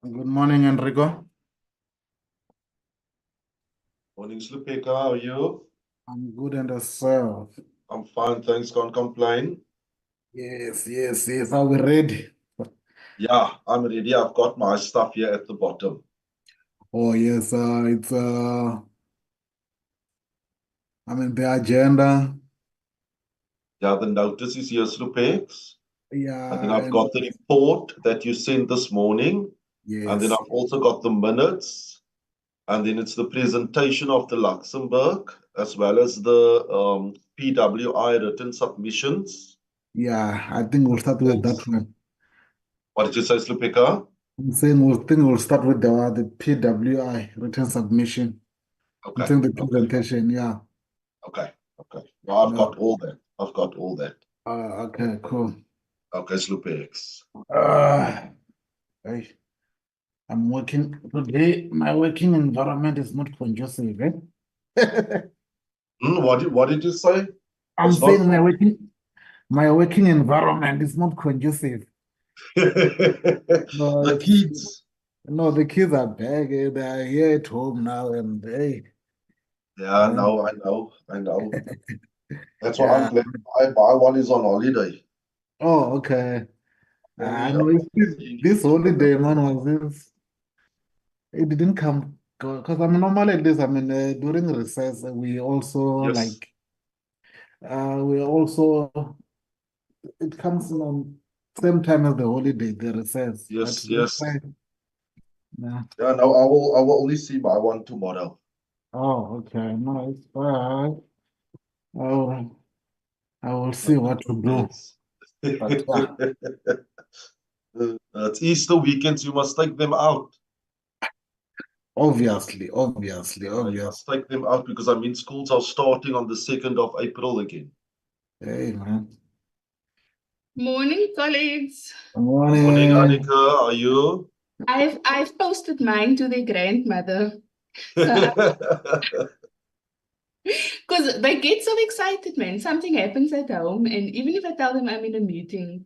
Good morning, Enrico. Morning, Slupeka. How are you? I'm good and yourself. I'm fine, thanks. Can't complain. Yes. Are we ready? Yeah, I'm ready. I've got my stuff here at the bottom. Oh, yes. The agenda. Yeah, the notice is here, Slupex. And then Yeah, I've and got the report that you sent this morning. And then yes, I've also got the minutes. And then it's the presentation of the Luxembourg, as well as the PWI written submissions. yeah. I think we'll start with that one. What did you say, Slupeka? We'll start with the PWI written submission. I'm Okay, saying the okay, presentation. Yeah. okay, okay. Well, I've No. got all that. I've got all that. Okay. Cool. Okay, Slupex. Hey, I'm working today. My working environment is not conducive. What did you say? I'm It's not saying my working environment is not conducive. No, the kids. no, the kids are back. They're here at home now, and hey, Yeah, and I know. That's why I'm yeah. glad my one is on holiday. Oh, okay. I Very know seeing this each other. holiday, man, was this. It didn't come because I'm normally like this. During recess, Yes, we also it comes on same time as the holiday, the recess. But yes, that's yes. fine. Yeah. Yeah, no, I will only see my one tomorrow. Oh, okay. No, it's fine. Oh, I will see Okay, what to do. thanks. But yeah, It's Easter weekends, you must take them out. obviously. You must take them out because I mean schools are starting on the 2nd of April again. Hey, man. Morning, colleagues. Good Morning, morning. Annika. Are you? I've posted mine to their grandmother. So because they get so excited, man. Something happens at home, and even if I tell them I'm in a meeting,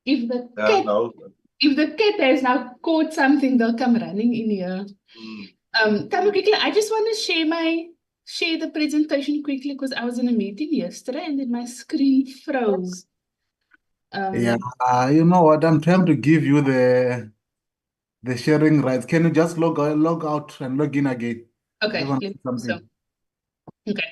if the Yeah, cat no. if the cat has now caught something, they'll come running in here. Mm. Tell me quickly, I just want to share the presentation quickly because I was in a meeting yesterday and then my screen froze. Yeah, Um, you know what? I'm trying to give you the sharing rights. Can you just log out and log in again? I okay, want let's do so. something. Okay.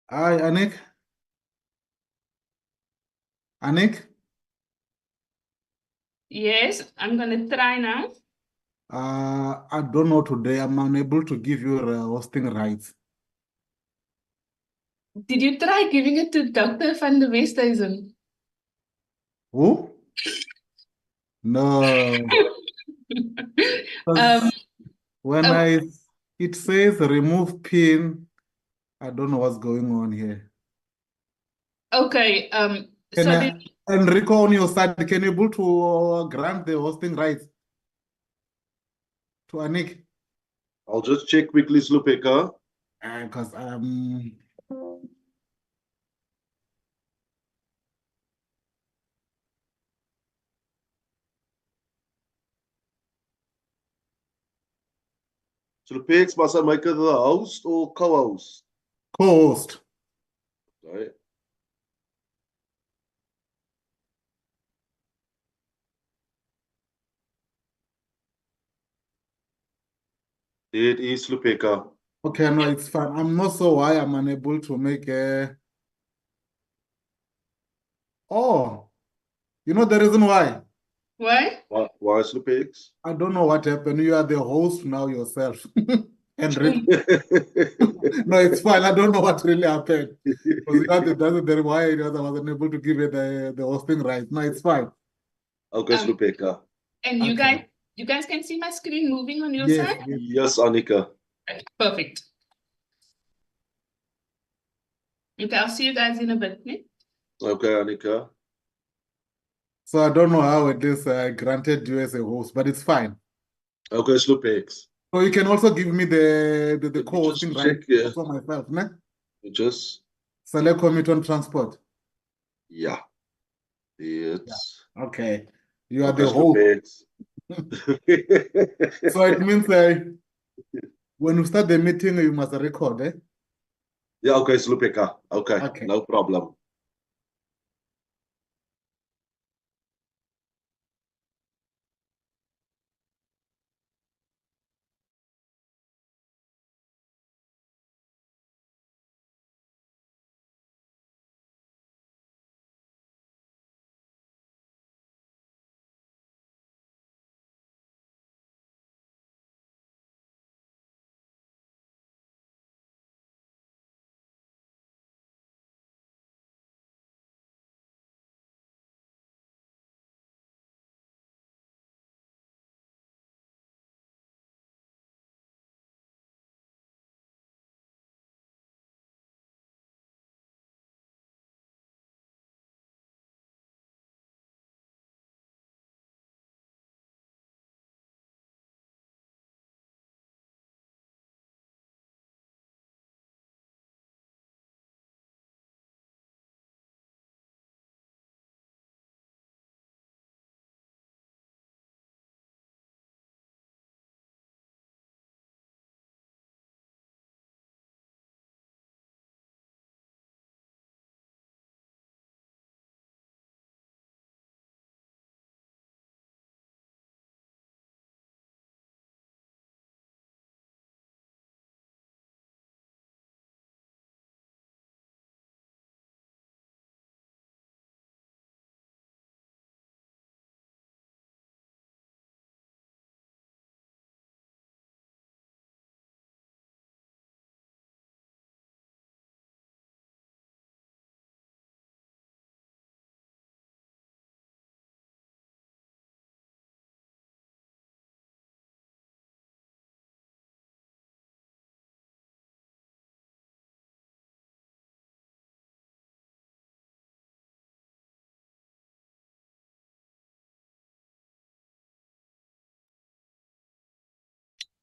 Hi, Anik. Anik, Yes, I'm gonna try now. I don't know today. I'm unable to give you hosting rights. Did you try giving it to Dr. van der Westhuizen? Who? No. 'Cause Um, when oh, it says remove pin, I don't know what's going on here. okay. Can So then, Enrico on your side, can you able to grant the hosting rights to Anik? I'll just check quickly, Slupeka. Because Slupex, must I make it the host or co-host? co-host. Right. It is Slupeka. Okay, no, it's fine. I'm not sure why I'm unable to make a. Oh, you know the reason why? why? Why Slupex? I don't know what happened. You are the host now yourself. Enrico. No, it's fine. I don't know what really happened. Because that's the why I wasn't able to give it the hosting right. No, it's fine. Okay, Um, Slupeka. and Okay. you guys can see my screen moving on your Yes, side? yes. Yes, Annika. Right, perfect. Okay, I'll see you guys in a bit. Ne? Okay, Annika. So I don't know how it is granted you as a host, but it's fine. Okay, Slupex. So you can also give me the Let me co-hosting just right check here. also myself, ne? Just, Select Committee on Transport. yeah. Yeah. It's Okay. You are okay, the host. Slupex. So it means when you start the meeting, you must record, eh? Yeah, okay, Slupeka. Okay, Okay. no problem.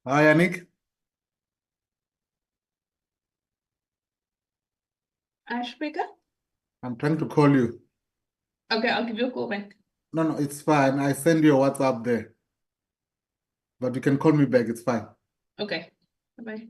Hi, Yannick. Ashbeka? I'm trying to call you. Okay, I'll give you a call back. No, no, it's fine. I send you a WhatsApp there. But you can call me back. It's fine. Okay, bye-bye.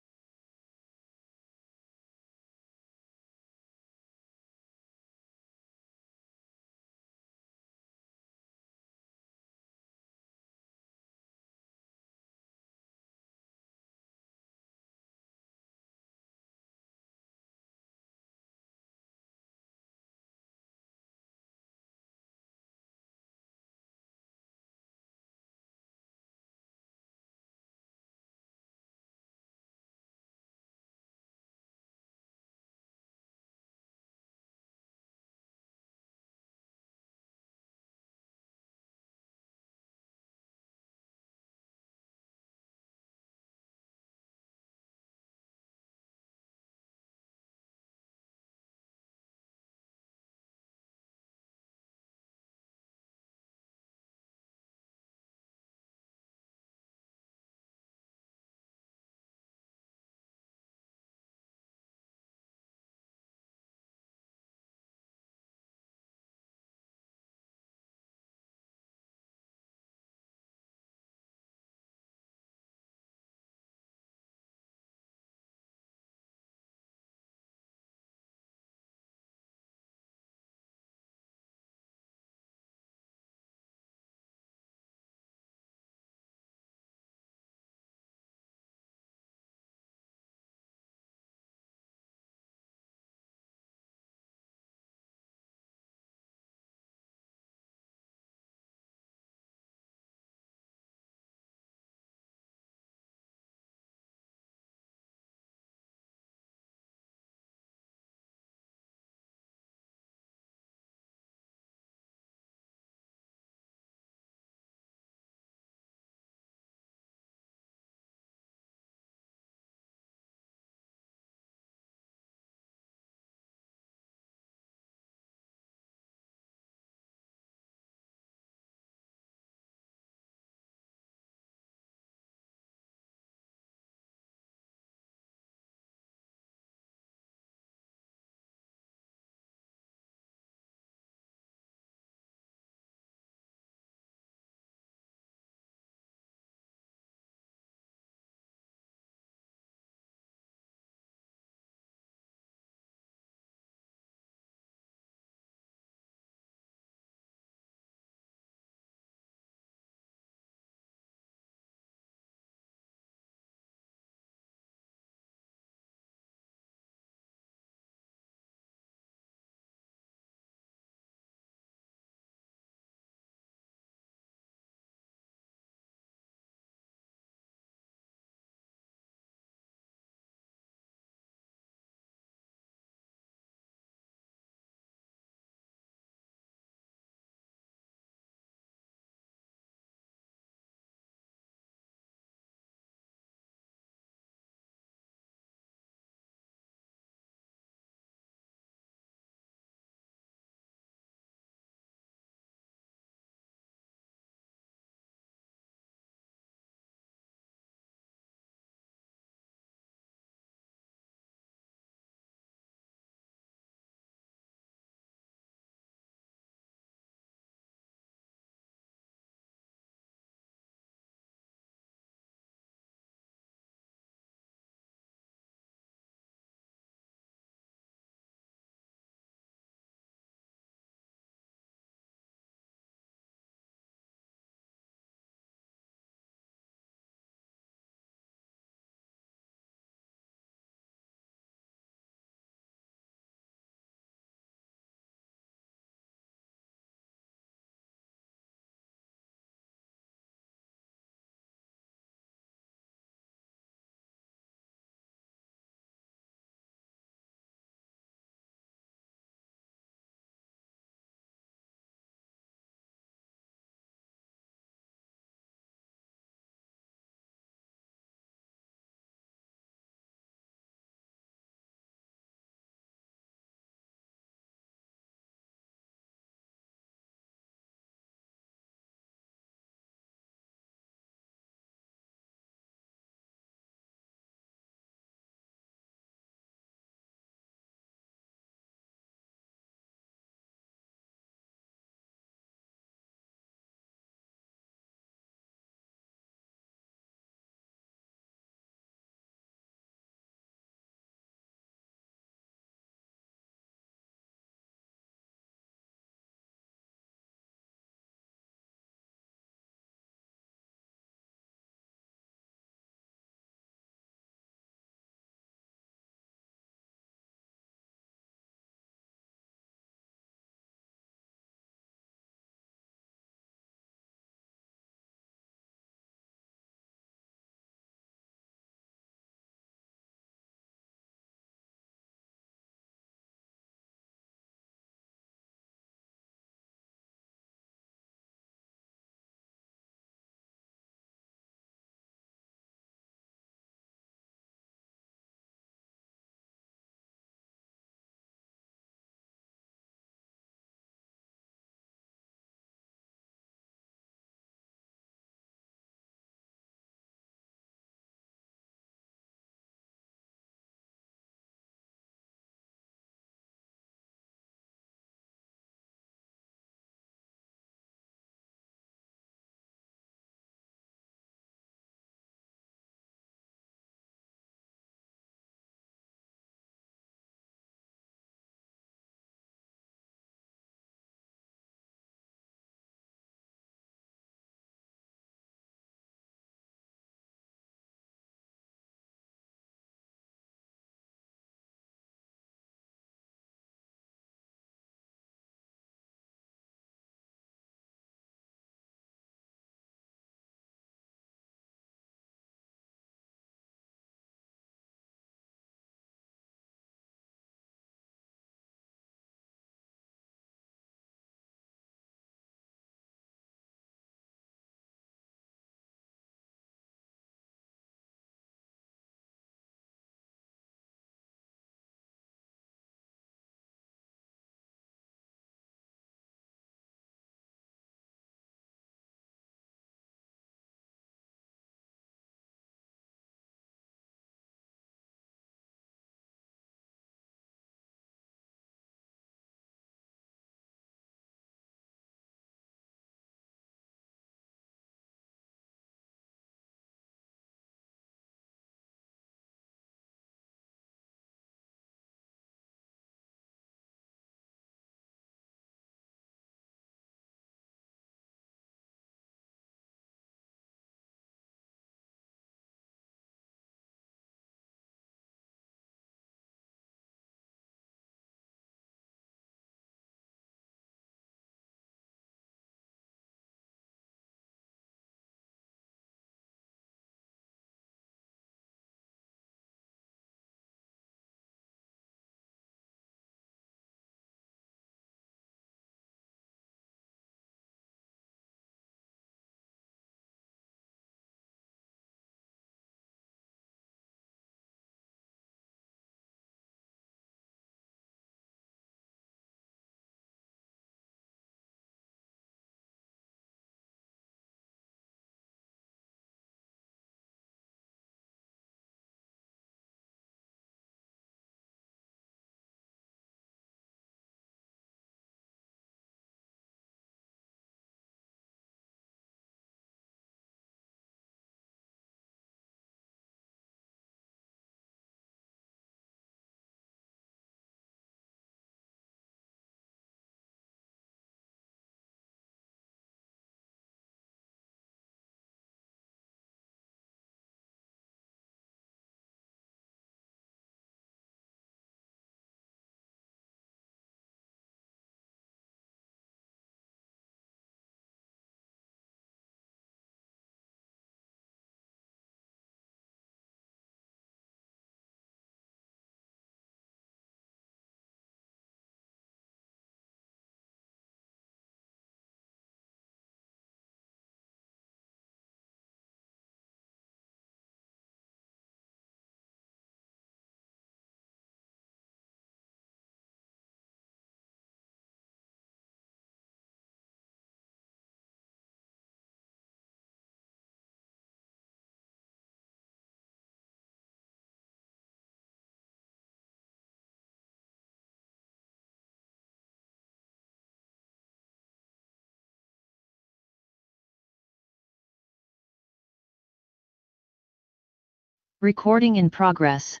Recording in progress.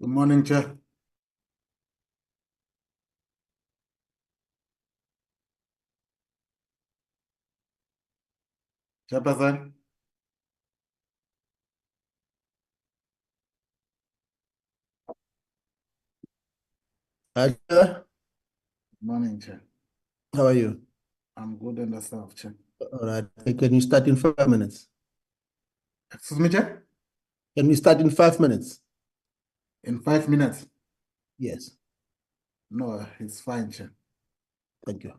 Good morning, Chair. Chairperson. Hi, Chair. Good morning, Chair. How are you? I'm good and yourself, Chair. All right. Can you start in 5 minutes? Excuse me, Chair? Can we start in 5 minutes? In 5 minutes? Yes. No, it's fine, Chair. Thank you.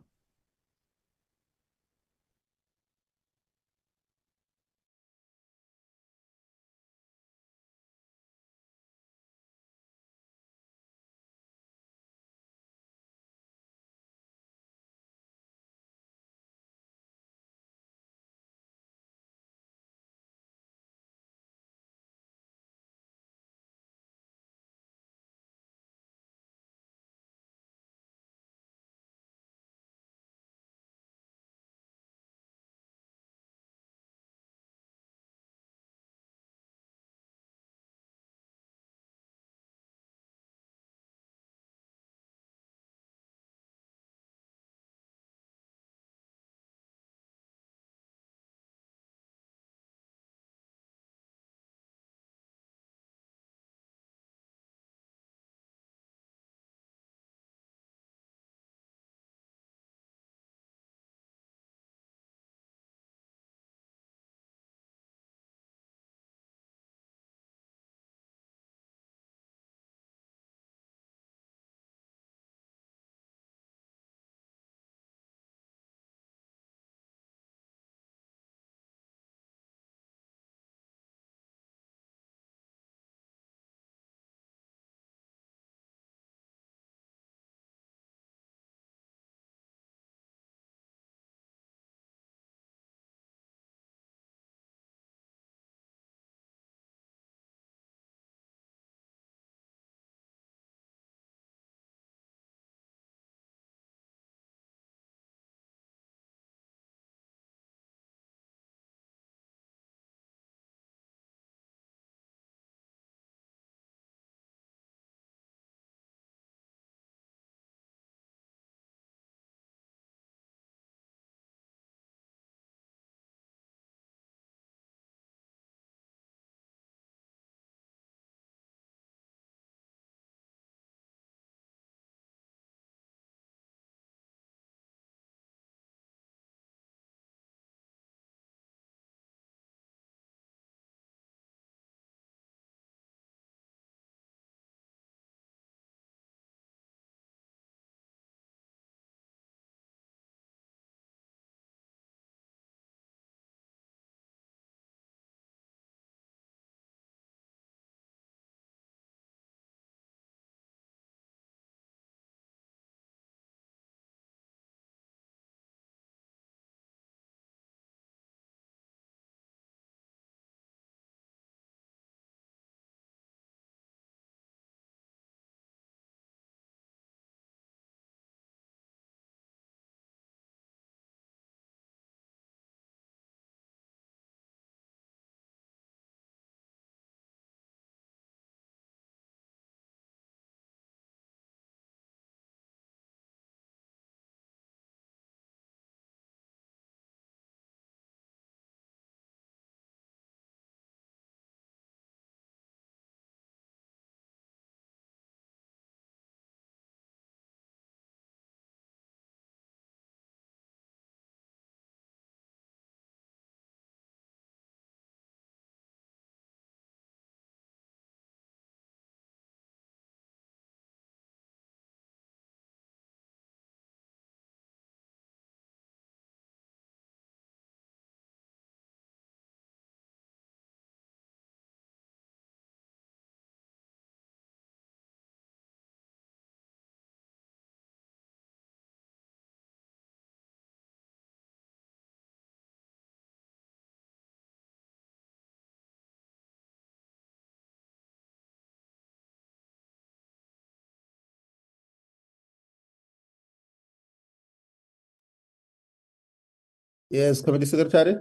Yes, Committee Secretary.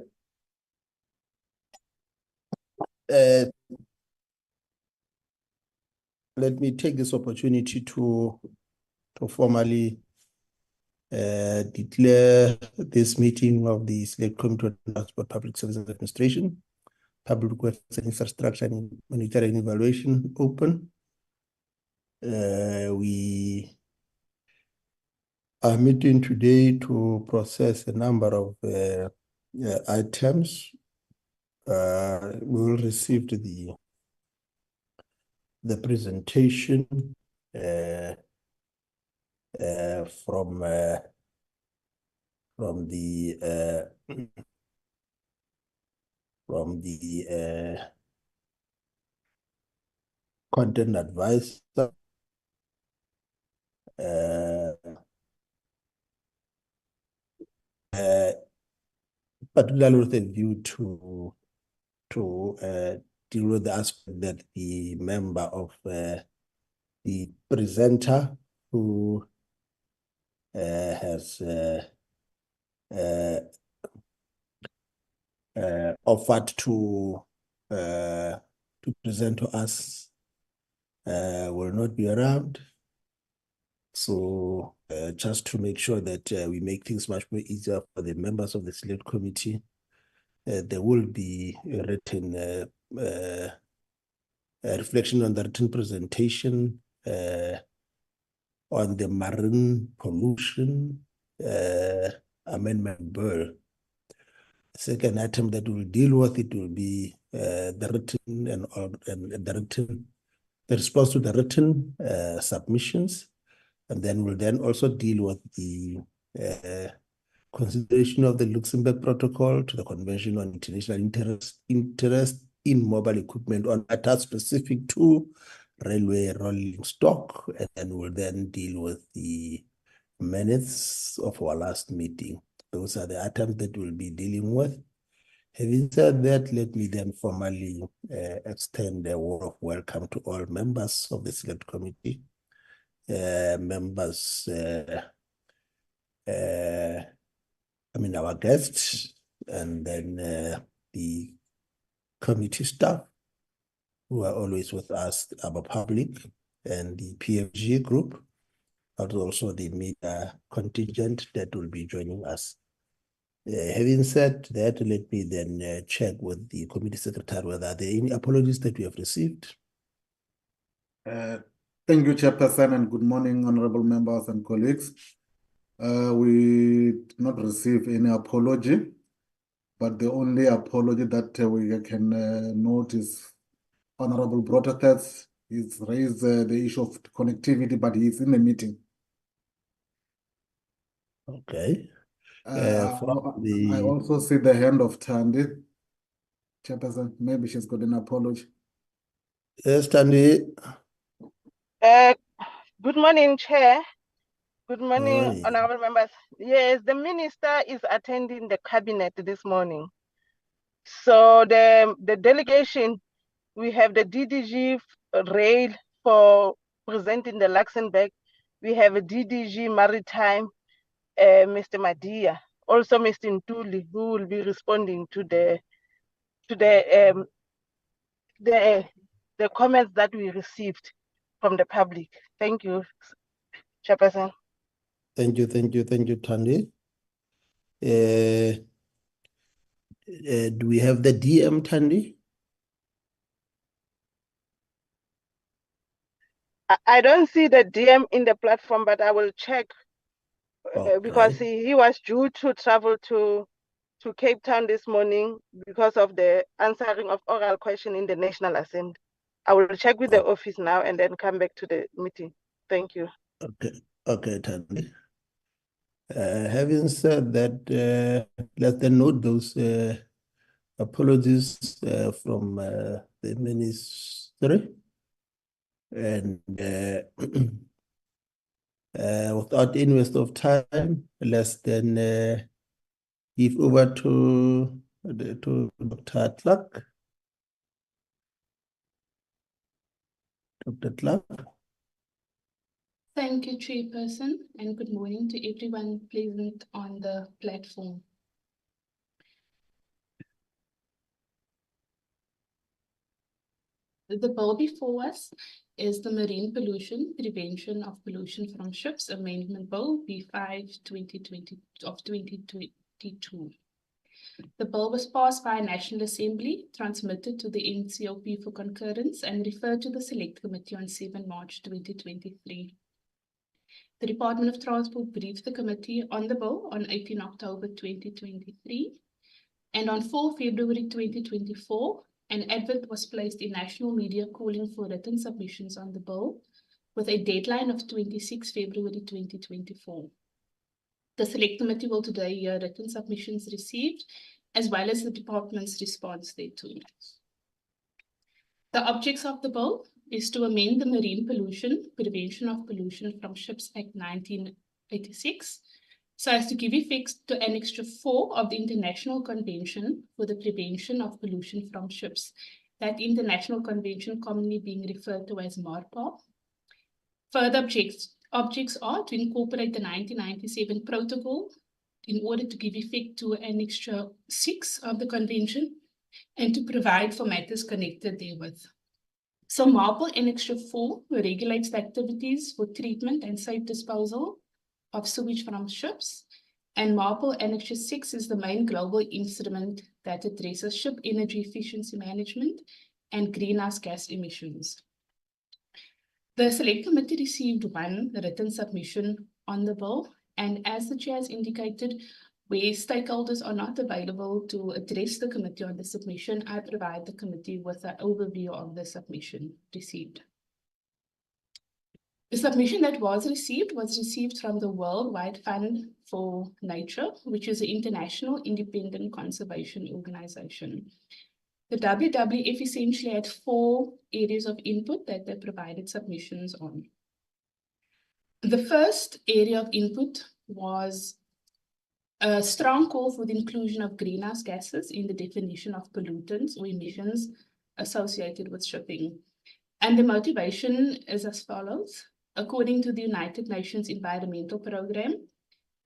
Uh, let me take this opportunity to formally declare this meeting of the Select Committee on Transport, Public Services Administration, Public Works and Infrastructure and Monitoring and Evaluation open. We are meeting today to process a number of items. We will receive the presentation from the content advisor, particularly with a view to deal with the aspect that the member of the presenter who has offered to present to us will not be around. So just to make sure that we make things much more easier for the members of the Select Committee, there will be a written reflection on the written presentation on the marine pollution amendment bill. Second item that we'll deal with, it will be the written and the response to the written submissions, and then we'll then also deal with the consideration of the Luxembourg Protocol to the Convention on International Interest in Mobile Equipment on matters specific to railway rolling stock, and then we'll then deal with the minutes of our last meeting. Those are the items that we'll be dealing with. Having said that, let me then formally extend a word of welcome to all members of the Select Committee, our guests, and then the committee staff who are always with us, our public, and the PFG group, but also the media contingent that will be joining us. Having said that, let me then check with the committee secretary whether there are any apologies that we have received. Thank you, Chairperson, and good morning, honorable members and colleagues. We did not receive any apology, but the only apology that we can note is Honorable Brotathets. He's raised the issue of connectivity, but he's in the meeting. Okay. I also see the hand of Tandy. Chairperson, maybe she's got an apology. Yes, Tandy. Good morning, Chair. Good Good morning, morning. honorable members. Yes, the minister is attending the cabinet this morning. So the delegation, we have the DDG rail for presenting the Luxembourg. We have a DDG maritime, Mr. Madia, also Mr. Ntuli, who will be responding to the comments that we received from the public. Thank you, Chairperson. Thank you, Tandy. Do we have the DM, Tandy? I don't see the DM in the platform, but I will check because he was due to travel to Cape Town this morning because of the answering of oral question in the National Assembly. I will check with the office now and then come back to the meeting. Thank you. Okay, Tandy. Having said that, let's then note those apologies from the ministry, and without any waste of time, let's then give over to Dr. Clark. Dr. Clark. Thank you, Chairperson, and good morning to everyone present on the platform. The bill before us is the Marine Pollution Prevention of Pollution from Ships Amendment Bill B5 2020 of 2022. The bill was passed by a National Assembly, transmitted to the NCOP for concurrence, and referred to the Select Committee on 7 March 2023. The Department of Transport briefed the committee on the bill on 18 October 2023, and on 4 February 2024, an advert was placed in national media calling for written submissions on the bill, with a deadline of 26 February 2024. The Select Committee will today hear written submissions received, as well as the department's response thereto. The objects of the bill is to amend the Marine Pollution Prevention of Pollution from Ships Act 1986 so as to give effect to Annexure 4 of the International Convention for the Prevention of Pollution from Ships, that international convention commonly being referred to as MARPOL. Further objects are to incorporate the 1997 protocol in order to give effect to Annexure 6 of the convention and to provide for matters connected therewith. So MARPOL Annexure 4 regulates the activities for treatment and safe disposal of sewage from ships, and MARPOL Annexure 6 is the main global instrument that addresses ship energy efficiency management and greenhouse gas emissions. The Select Committee received one written submission on the bill, and as the Chair has indicated, where stakeholders are not available to address the committee on the submission, I provide the committee with an overview of the submission received. The submission that was received from the Worldwide Fund for Nature, which is an international independent conservation organization. The WWF essentially had 4 areas of input that they provided submissions on. The first area of input was a strong call for the inclusion of greenhouse gases in the definition of pollutants or emissions associated with shipping. And the motivation is as follows. According to the United Nations Environmental Programme,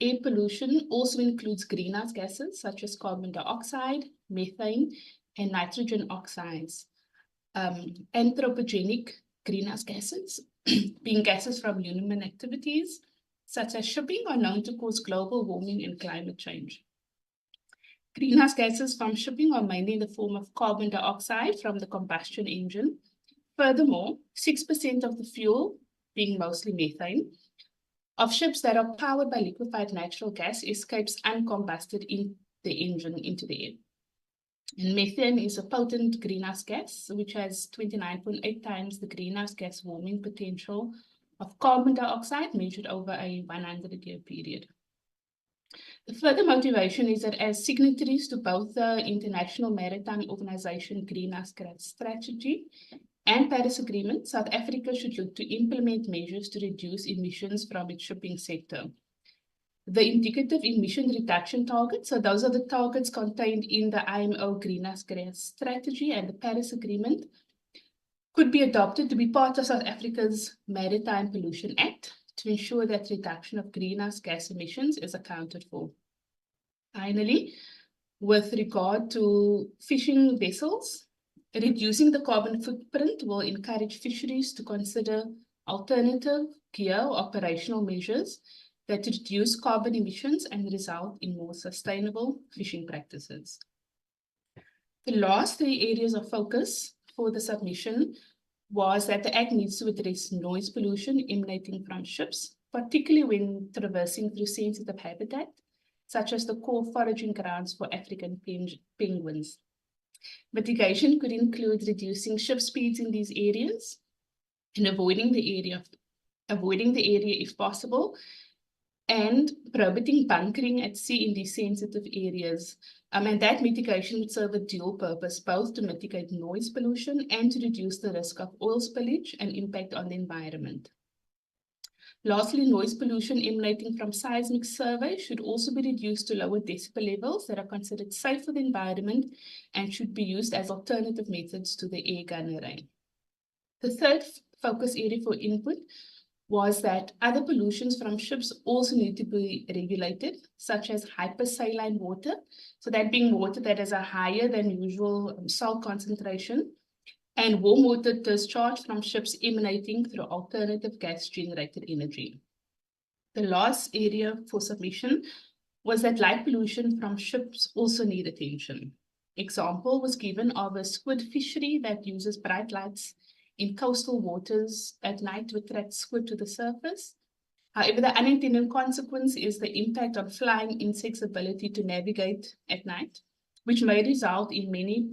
air pollution also includes greenhouse gases such as carbon dioxide, methane, and nitrogen oxides. Anthropogenic greenhouse gases, being gases from human activities, such as shipping, are known to cause global warming and climate change. Greenhouse gases from shipping are mainly in the form of carbon dioxide from the combustion engine. Furthermore, 6% of the fuel, being mostly methane, of ships that are powered by liquefied natural gas escapes uncombusted in the engine into the air. And methane is a potent greenhouse gas, which has 29.8 times the greenhouse gas warming potential of carbon dioxide measured over a 100-year period. The further motivation is that as signatories to both the International Maritime Organization Greenhouse Gas Strategy and Paris Agreement, South Africa should look to implement measures to reduce emissions from its shipping sector. The indicative emission reduction targets, so those are the targets contained in the IMO Greenhouse Gas Strategy and the Paris Agreement, could be adopted to be part of South Africa's Maritime Pollution Act to ensure that reduction of greenhouse gas emissions is accounted for. Finally, with regard to fishing vessels, reducing the carbon footprint will encourage fisheries to consider alternative gear or operational measures that reduce carbon emissions and result in more sustainable fishing practices. The last 3 areas of focus for the submission was that the Act needs to address noise pollution emanating from ships, particularly when traversing through sensitive habitat, such as the core foraging grounds for African penguins. Mitigation could include reducing ship speeds in these areas and avoiding the area if possible, and prohibiting bunkering at sea in these sensitive areas. And that mitigation would serve a dual purpose, both to mitigate noise pollution and to reduce the risk of oil spillage and impact on the environment. Lastly, noise pollution emanating from seismic surveys should also be reduced to lower decibel levels that are considered safe for the environment and should be used as alternative methods to the air gun array. The third focus area for input was that other pollutions from ships also need to be regulated, such as hypersaline water, so that being water that has a higher than usual salt concentration, and warm water discharge from ships emanating through alternative gas-generated energy. The last area for submission was that light pollution from ships also need attention. Example was given of a squid fishery that uses bright lights in coastal waters at night to attract squid to the surface. However, the unintended consequence is the impact on flying insects' ability to navigate at night, which may result in many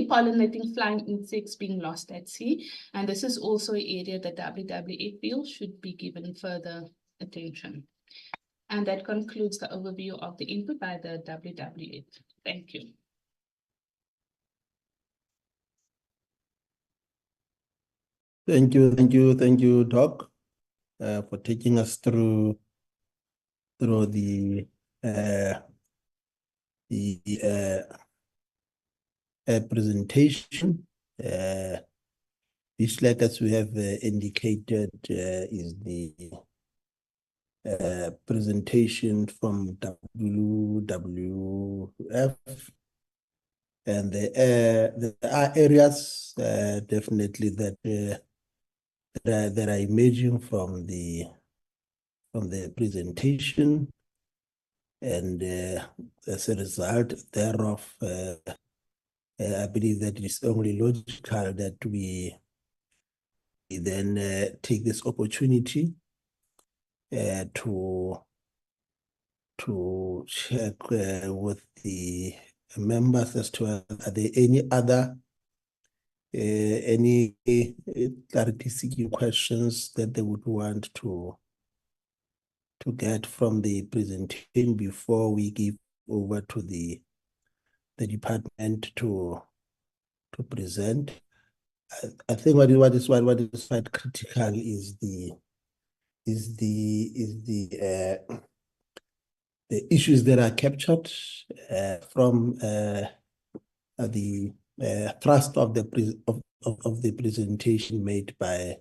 pollinating flying insects being lost at sea. And this is also an area that WWF feels should be given further attention. And that concludes the overview of the input by the WWF. Thank you. Thank you, Doc, for taking us through the presentation. This, like as we have indicated, is the presentation from WWF, and there are areas definitely that are emerging from the presentation, and as a result thereof, I believe that it's only logical that we then take this opportunity to check with the members as to are there any other any clarity seeking questions that they would want to get from the presentation before we give over to the department to present. I think what is quite critical is the issues that are captured from the thrust of the presentation made by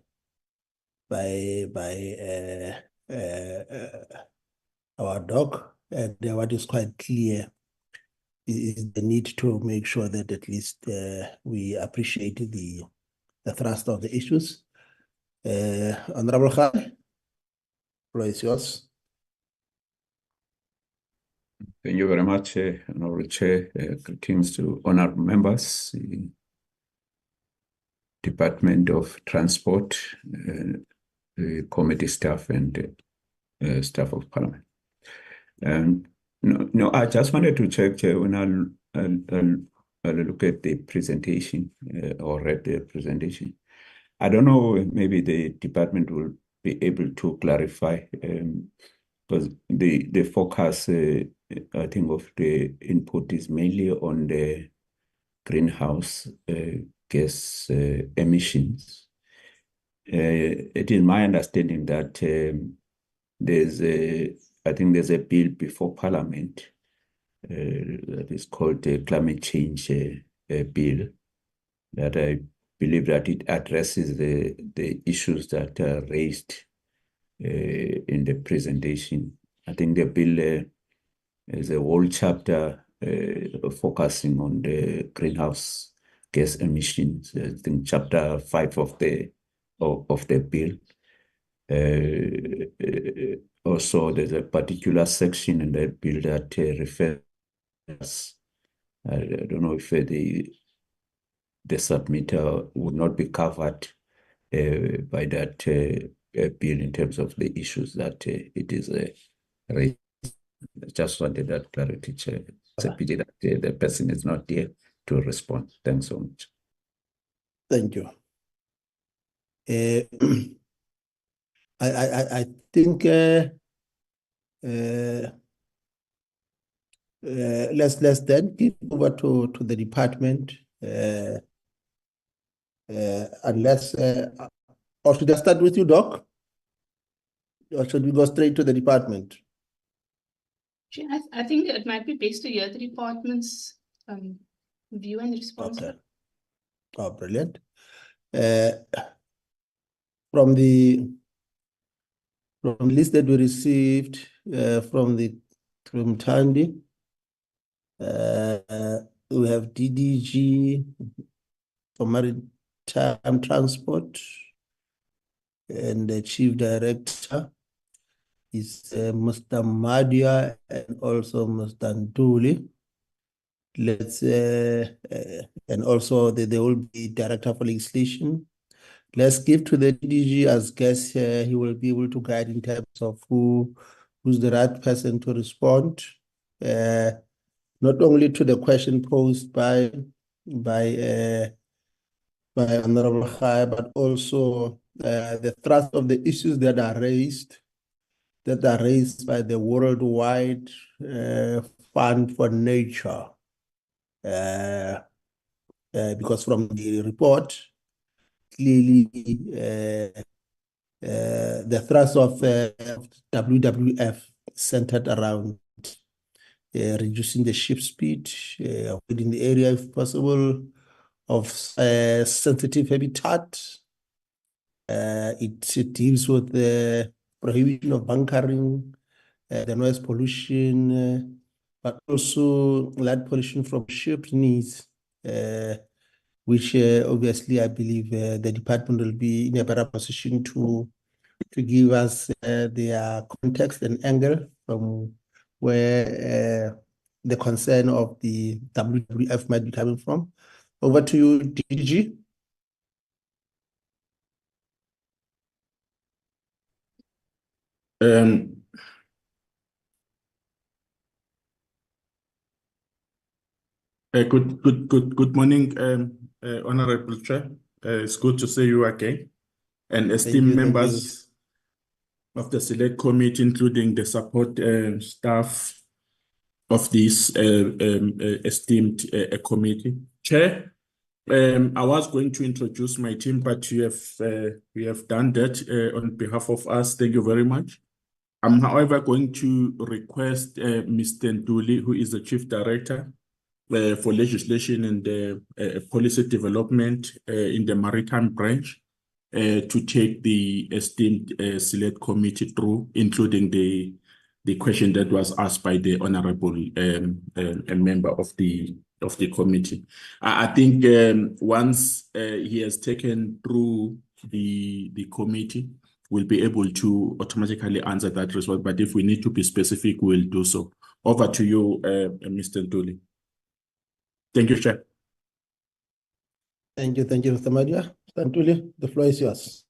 our doc, and what is quite clear is the need to make sure that at least we appreciate the thrust of the issues. Honorable Khan, floor is yours. Thank you very much, Honorable Chair. Greetings to honorable members, the Department of Transport, the committee staff, and staff of Parliament. No, I just wanted to check when I look at the presentation or read the presentation. I don't know, maybe the department will be able to clarify, because the focus, I think, of the input is mainly on the greenhouse gas emissions. It is my understanding that I think there's a bill before Parliament that is called the Climate Change Bill, that I believe that it addresses the issues that are raised in the presentation. I think the bill is a whole chapter focusing on the greenhouse gas emissions. I think chapter 5 of the bill. Also, there's a particular section in the bill that refers. I don't know if the submitter would not be covered by that bill in terms of the issues that it is raised. I just wanted that clarity, Chair. It's a pity that the person is not here to respond. Thanks so much. Thank you. I think let's then give over to the department, unless or should I start with you, Doc? Or should we go straight to the department? I think it might be best to hear the department's view and response. Okay. Oh, brilliant. From the list that we received from Thandi, we have DDG for Maritime Transport, and the Chief Director is Mr. Madia and also Mr. Nduli. And also there will be Director for Legislation. Let's give to the DDG as guest. He will be able to guide in terms of who's the right person to respond, not only to the question posed by Honorable Khai, but also the thrust of the issues that are raised by the Worldwide Fund for Nature. Because from the report, clearly the thrust of WWF centered around reducing the ship speed within the area if possible, of sensitive habitat. It deals with the prohibition of bunkering, the noise pollution, but also light pollution from ship needs, which obviously I believe the department will be in a better position to give us their context and angle from where the concern of the WWF might be coming from. Over to you, DG. Good morning, Honorable Chair. It's good to see you again, and esteemed members of the Select Committee, including the support staff of this esteemed committee. Chair, I was going to introduce my team, but you have done that on behalf of us. Thank you very much. I'm, however, going to request Mr. Nduli, who is the Chief Director for Legislation and Policy Development in the Maritime Branch, to take the esteemed Select Committee through, including the question that was asked by the Honorable member of the committee. I think once he has taken through the committee, we'll be able to automatically answer that response. But if we need to be specific, we'll do so. Over to you, Mr. Nduli. Thank you, Chair. Thank you, Mr. Madia. Mr. Nduli, the floor is yours.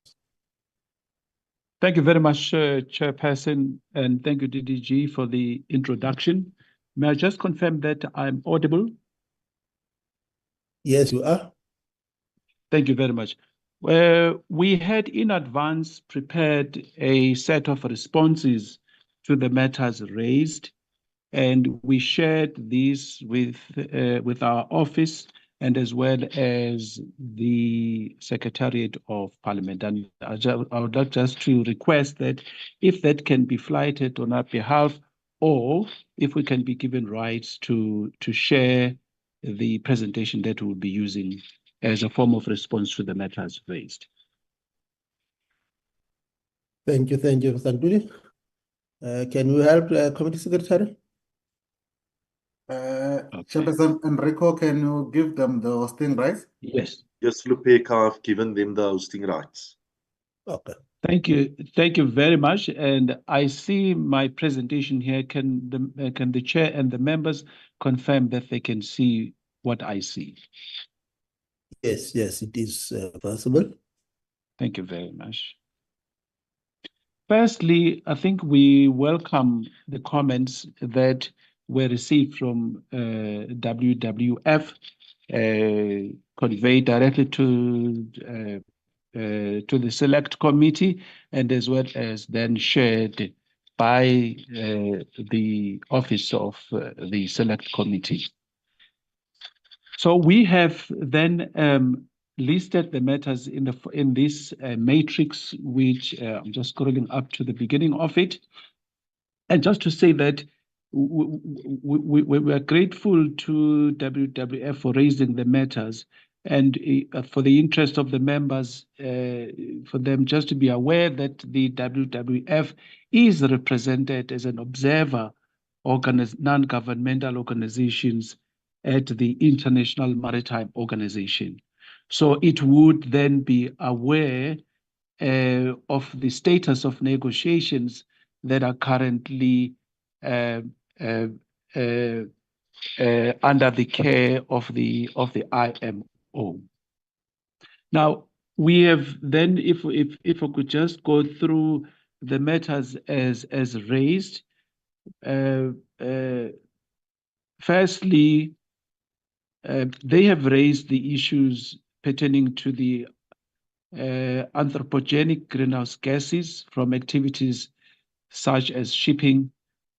Thank you very much, Chairperson, and thank you, DDG, for the introduction. May I just confirm that I'm audible? Yes, you are. Thank you very much. We had in advance prepared a set of responses to the matters raised, and we shared these with our office and as well as the Secretariat of Parliament. And I would like just to request that if that can be flighted on our behalf, or if we can be given rights to share the presentation that we'll be using as a form of response to the matters raised. Thank you, Mr. Nduli. Can you help Committee Secretary? Chairperson Enrico, can you give them the hosting rights? Yes. Yes, Lupeka, I've given them the hosting rights. Okay. Thank you very much. And I see my presentation here. Can the chair and the members confirm that they can see what I see? Yes, it is possible. Thank you very much. Firstly, I think we welcome the comments that were received from WWF, conveyed directly to the Select Committee, and as well as then shared by the Office of the Select Committee. So we have then listed the matters in this matrix, which I'm just scrolling up to the beginning of it. And just to say that we are grateful to WWF for raising the matters, and for the interest of the members, for them just to be aware that the WWF is represented as an observer, non-governmental organizations at the International Maritime Organization. So it would then be aware of the status of negotiations that are currently under the care of the IMO. Now, we have then, if I could just go through the matters as raised. Firstly, they have raised the issues pertaining to the anthropogenic greenhouse gases from activities such as shipping,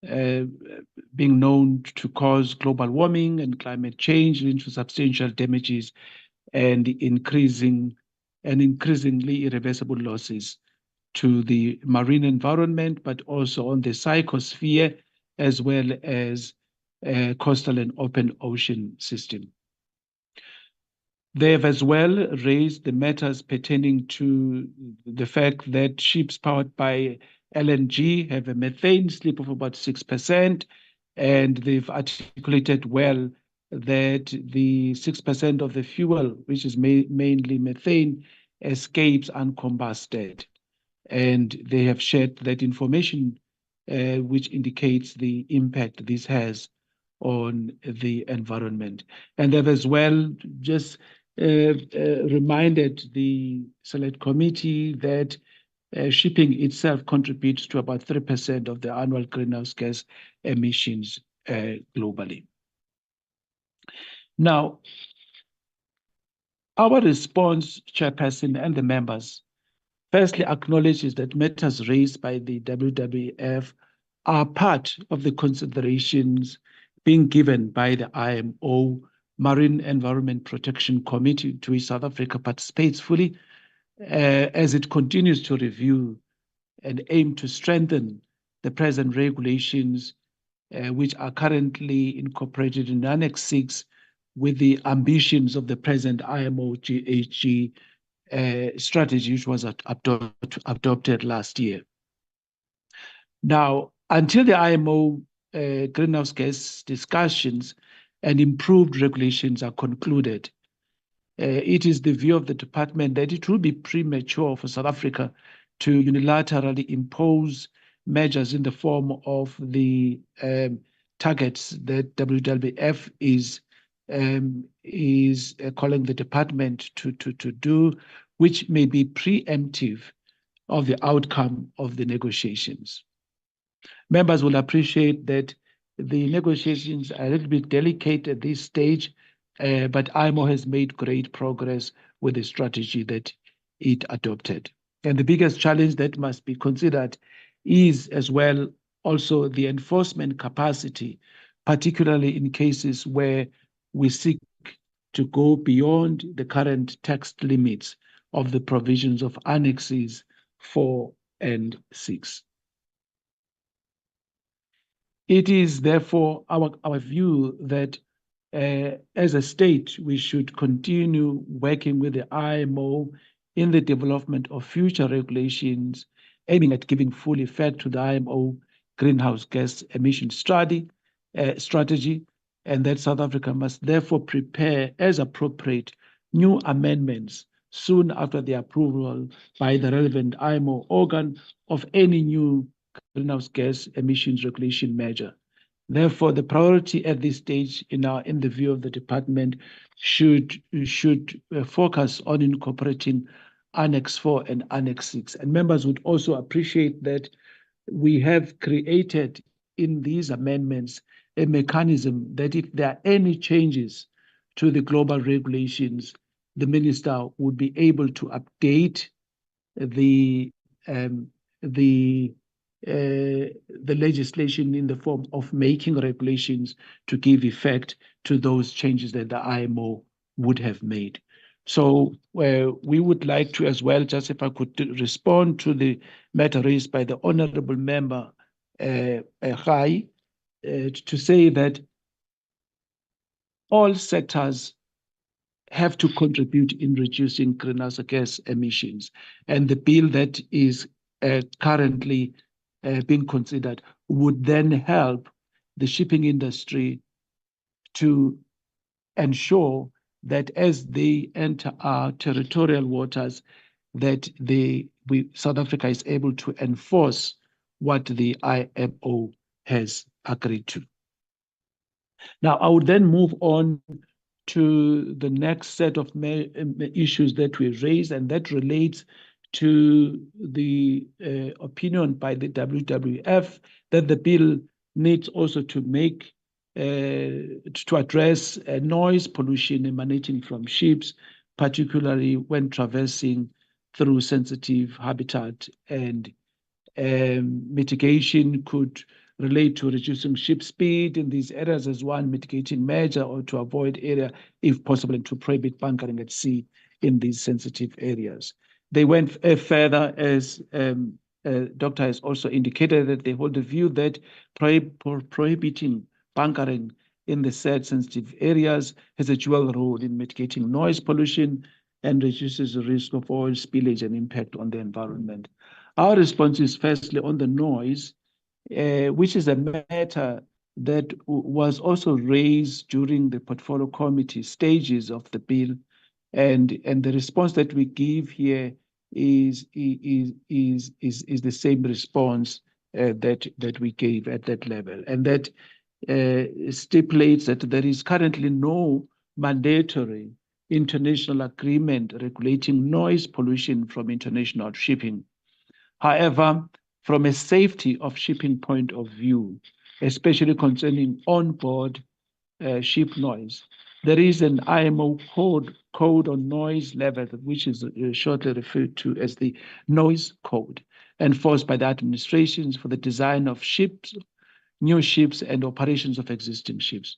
being known to cause global warming and climate change, leading to substantial damages and increasingly irreversible losses to the marine environment, but also on the psychosphere, as well as coastal and open ocean system. They have as well raised the matters pertaining to the fact that ships powered by LNG have a methane slip of about 6%, and they've articulated well that the 6% of the fuel, which is mainly methane, escapes uncombusted. And they have shared that information, which indicates the impact this has on the environment. And they've as well just reminded the Select Committee that shipping itself contributes to about 3% of the annual greenhouse gas emissions globally. Now, our response, Chairperson and the members, firstly acknowledges that matters raised by the WWF are part of the considerations being given by the IMO Marine Environment Protection Committee, to which South Africa participates fully, as it continues to review and aim to strengthen the present regulations, which are currently incorporated in Annex 6 with the ambitions of the present IMO GHG strategy, which was adopted last year. Now, until the IMO greenhouse gas discussions and improved regulations are concluded, it is the view of the department that it will be premature for South Africa to unilaterally impose measures in the form of the targets that WWF is calling the department to do, which may be preemptive of the outcome of the negotiations. Members will appreciate that the negotiations are a little bit delicate at this stage, but IMO has made great progress with the strategy that it adopted. And the biggest challenge that must be considered is as well also the enforcement capacity, particularly in cases where we seek to go beyond the current text limits of the provisions of Annexes 4 and 6. It is therefore our view that as a state, we should continue working with the IMO in the development of future regulations, aiming at giving full effect to the IMO greenhouse gas emission strategy, and that South Africa must therefore prepare, as appropriate, new amendments soon after the approval by the relevant IMO organ of any new greenhouse gas emissions regulation measure. Therefore, the priority at this stage in the view of the department should focus on incorporating Annex 4 and Annex 6. And members would also appreciate that we have created in these amendments a mechanism that if there are any changes to the global regulations, the minister would be able to update the legislation in the form of making regulations to give effect to those changes that the IMO would have made. So we would like to as well, just if I could respond to the matter raised by the honorable member Gai, to say that all sectors have to contribute in reducing greenhouse gas emissions. And the bill that is currently being considered would then help the shipping industry to ensure that as they enter our territorial waters, that South Africa is able to enforce what the IMO has agreed to. Now, I would then move on to the next set of issues that we raised, and that relates to the opinion by the WWF that the bill needs also to make to address noise pollution emanating from ships, particularly when traversing through sensitive habitat, and mitigation could relate to reducing ship speed in these areas as one mitigating measure, or to avoid area, if possible, and to prohibit bunkering at sea in these sensitive areas. They went further, as Doctor has also indicated, that they hold the view that prohibiting bunkering in the said sensitive areas has a dual role in mitigating noise pollution and reduces the risk of oil spillage and impact on the environment. Our response is firstly on the noise, which is a matter that was also raised during the portfolio committee stages of the bill, and the response that we give here is the same response that we gave at that level, and that stipulates that there is currently no mandatory international agreement regulating noise pollution from international shipping. However, from a safety of shipping point of view, especially concerning onboard ship noise, there is an IMO code on noise level, which is shortly referred to as the Noise Code, enforced by the administrations for the design of ships, new ships, and operations of existing ships.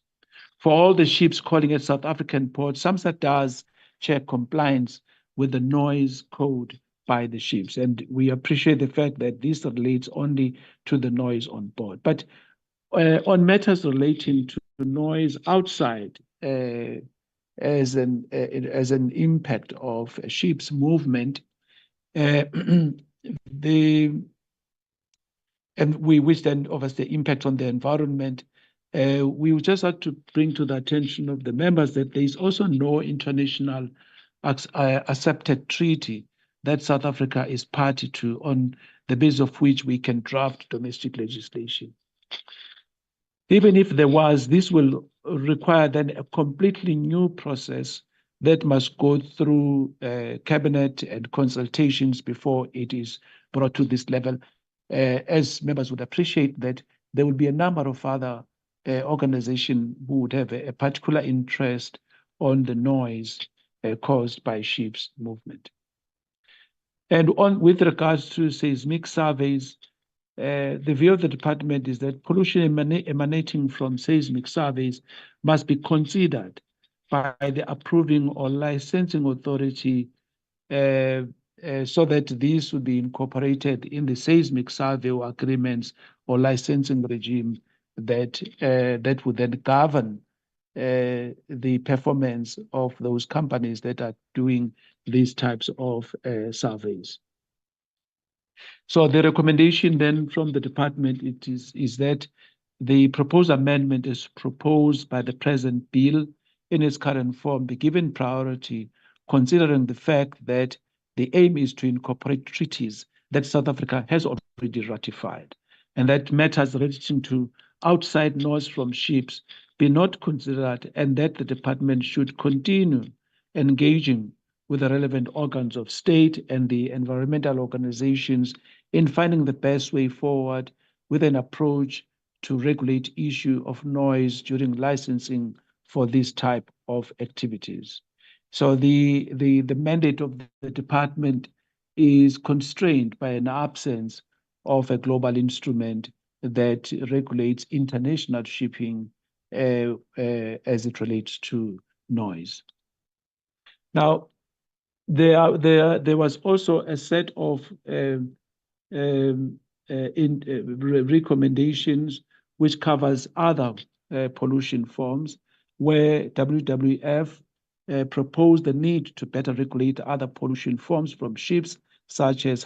For all the ships calling at South African ports, SAMSA does check compliance with the noise code by the ships, and we appreciate the fact that this relates only to the noise on board. But on matters relating to noise outside as an impact of a ship's movement, and which then obviously the impact on the environment, we would just like to bring to the attention of the members that there is also no international accepted treaty that South Africa is party to, on the basis of which we can draft domestic legislation. Even if there was, this will require then a completely new process that must go through cabinet and consultations before it is brought to this level. As members would appreciate that there will be a number of other organizations who would have a particular interest on the noise caused by ships movement. And with regards to seismic surveys, the view of the department is that pollution emanating from seismic surveys must be considered by the approving or licensing authority, so that these would be incorporated in the seismic survey or agreements or licensing regime that would then govern the performance of those companies that are doing these types of surveys. So the recommendation then from the department is that the proposed amendment is proposed by the present bill in its current form be given priority, considering the fact that the aim is to incorporate treaties that South Africa has already ratified, and that matters relating to outside noise from ships be not considered, and that the department should continue engaging with the relevant organs of state and the environmental organizations in finding the best way forward with an approach to regulate issue of noise during licensing for this type of activities. So the mandate of the department is constrained by an absence of a global instrument that regulates international shipping as it relates to noise. Now, there was also a set of recommendations which covers other pollution forms, where WWF proposed the need to better regulate other pollution forms from ships, such as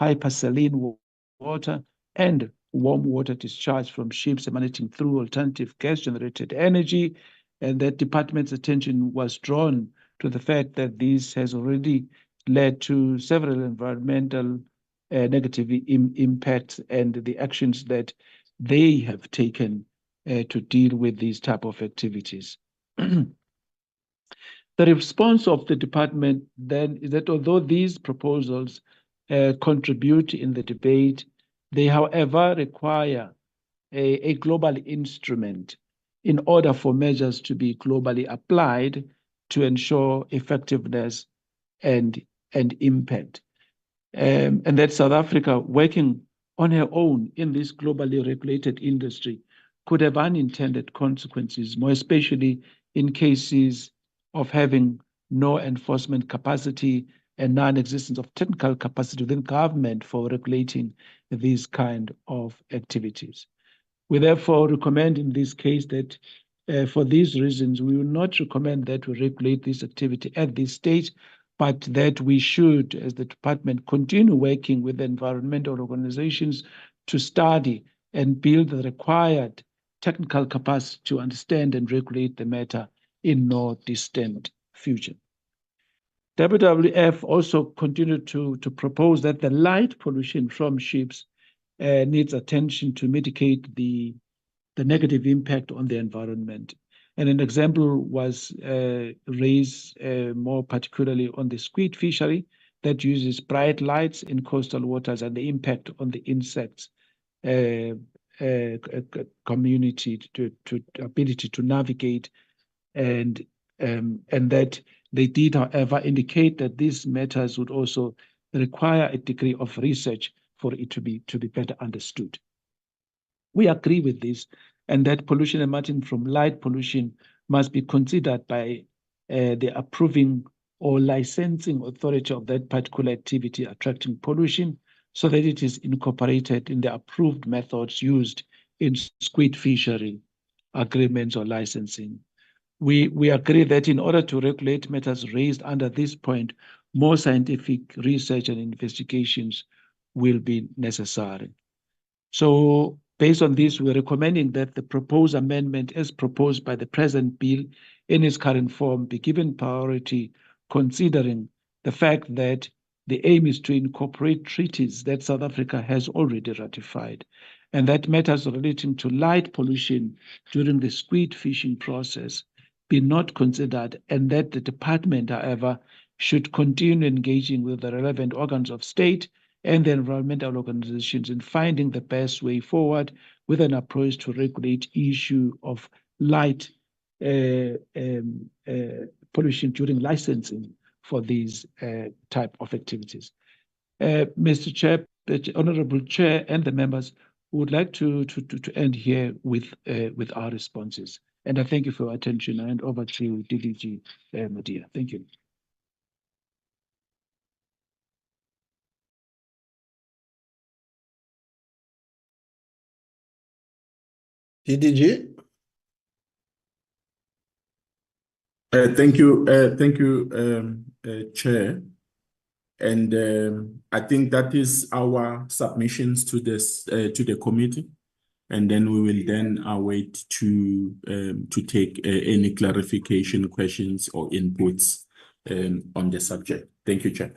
hypersaline water and warm water discharge from ships emanating through alternative gas-generated energy, and that department's attention was drawn to the fact that this has already led to several environmental negative impacts and the actions that they have taken to deal with these type of activities. The response of the department then is that although these proposals contribute in the debate, they, however, require a global instrument in order for measures to be globally applied to ensure effectiveness and impact. And that South Africa, working on her own in this globally regulated industry, could have unintended consequences, more especially in cases of having no enforcement capacity and non-existence of technical capacity within government for regulating these kind of activities. We therefore recommend in this case that for these reasons, we will not recommend that we regulate this activity at this stage, but that we should, as the department, continue working with the environmental organizations to study and build the required technical capacity to understand and regulate the matter in no distant future. WWF also continued to propose that the light pollution from ships needs attention to mitigate the negative impact on the environment. And an example was raised more particularly on the squid fishery that uses bright lights in coastal waters and the impact on the insects community to ability to navigate, and that they did, however, indicate that these matters would also require a degree of research for it to be better understood. We agree with this, and that pollution emerging from light pollution must be considered by the approving or licensing authority of that particular activity attracting pollution, so that it is incorporated in the approved methods used in squid fishery agreements or licensing. We agree that in order to regulate matters raised under this point, more scientific research and investigations will be necessary. So based on this, we're recommending that the proposed amendment as proposed by the present bill in its current form be given priority, considering the fact that the aim is to incorporate treaties that South Africa has already ratified, and that matters relating to light pollution during the squid fishing process be not considered, and that the department, however, should continue engaging with the relevant organs of state and the environmental organizations in finding the best way forward with an approach to regulate issue of light pollution during licensing for these type of activities. Mr. Chair, the Honorable Chair and the members would like to end here with our responses. And I thank you for your attention, and over to DDG Madia. Thank you. DDG. Thank you, Chair. And I think that is our submissions to this to the committee, and then we will then await to take any clarification, questions, or inputs on the subject. Thank you, Chair.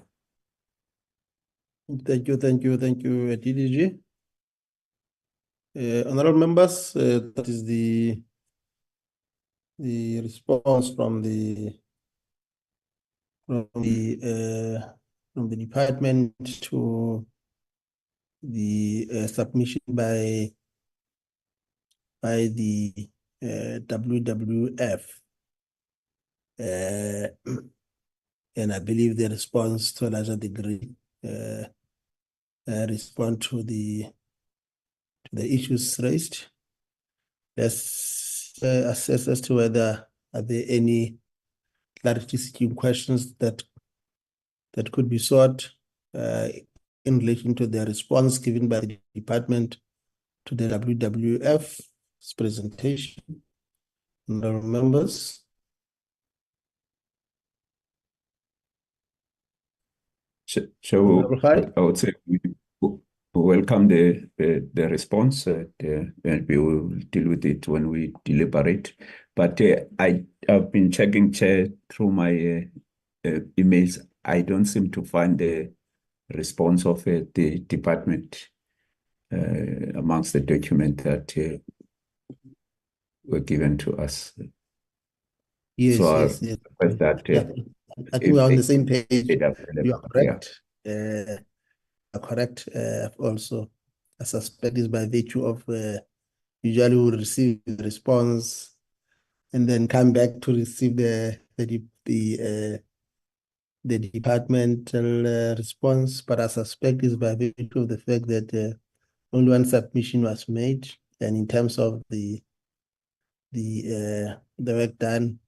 Thank you, DDG. Honorable members, that is the response from the department to the submission by the WWF, and I believe the response to a larger degree respond to the issues raised. Let's assess as to whether are there any clarity-seeking questions that could be sought in relation to the response given by the department to the WWF's presentation. Honorable members. So I would say we welcome the response, and we will deal with it when we deliberate. But I've been checking, Chair, through my emails. I don't seem to find the response of the department amongst the documents that were given to us. Yes, So yes, yes. request that Yeah, I think we're on the same page. You are correct. Correct. Also, I suspect is by virtue of usually we receive the response and then come back to receive the departmental response. But I suspect is by virtue of the fact that only one submission was made, and in terms of the work done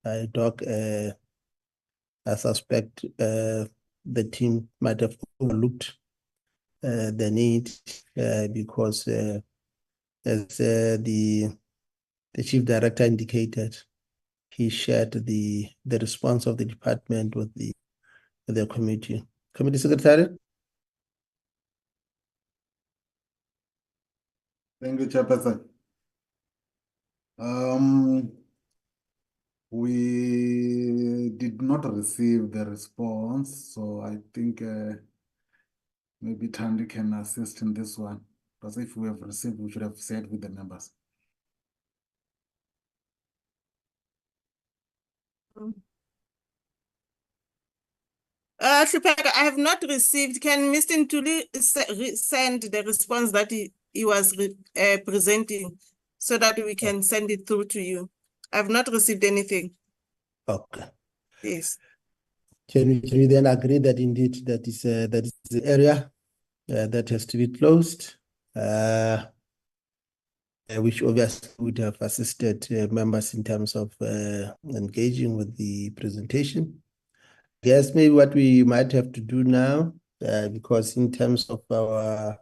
by Doc, I suspect the team might have overlooked the need because as the chief director indicated, he shared the response of the department with the committee. Committee Secretary? Thank you, Chairperson. We did not receive the response, so I think maybe Tandy can assist in this one. Because if we have received, we should have said with the members. Shupeka, I have not received. Can Mr. Ntuli send the response that he was presenting so that we can send it through to you? I have not received anything. Okay. Yes. Can we then agree that indeed that is the area that has to be closed, which obviously would have assisted members in terms of engaging with the presentation. Yes, maybe what we might have to do now, because in terms of our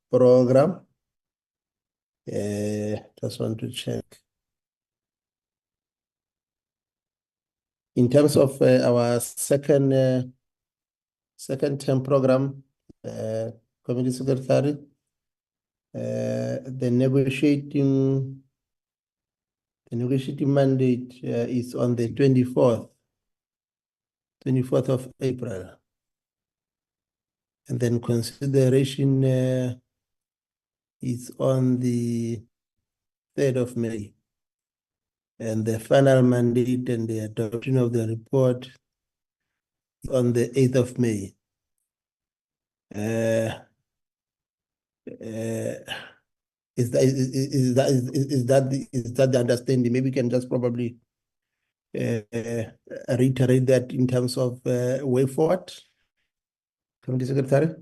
program, just want to check. In terms of our second term program, Committee Secretary, the negotiating mandate is on the 24th of April. And then consideration is on the 3rd of May. And the final mandate and the adoption of the report on the 8th of May. Is that the understanding? Maybe we can just probably reiterate that in terms of way forward. Committee Secretary.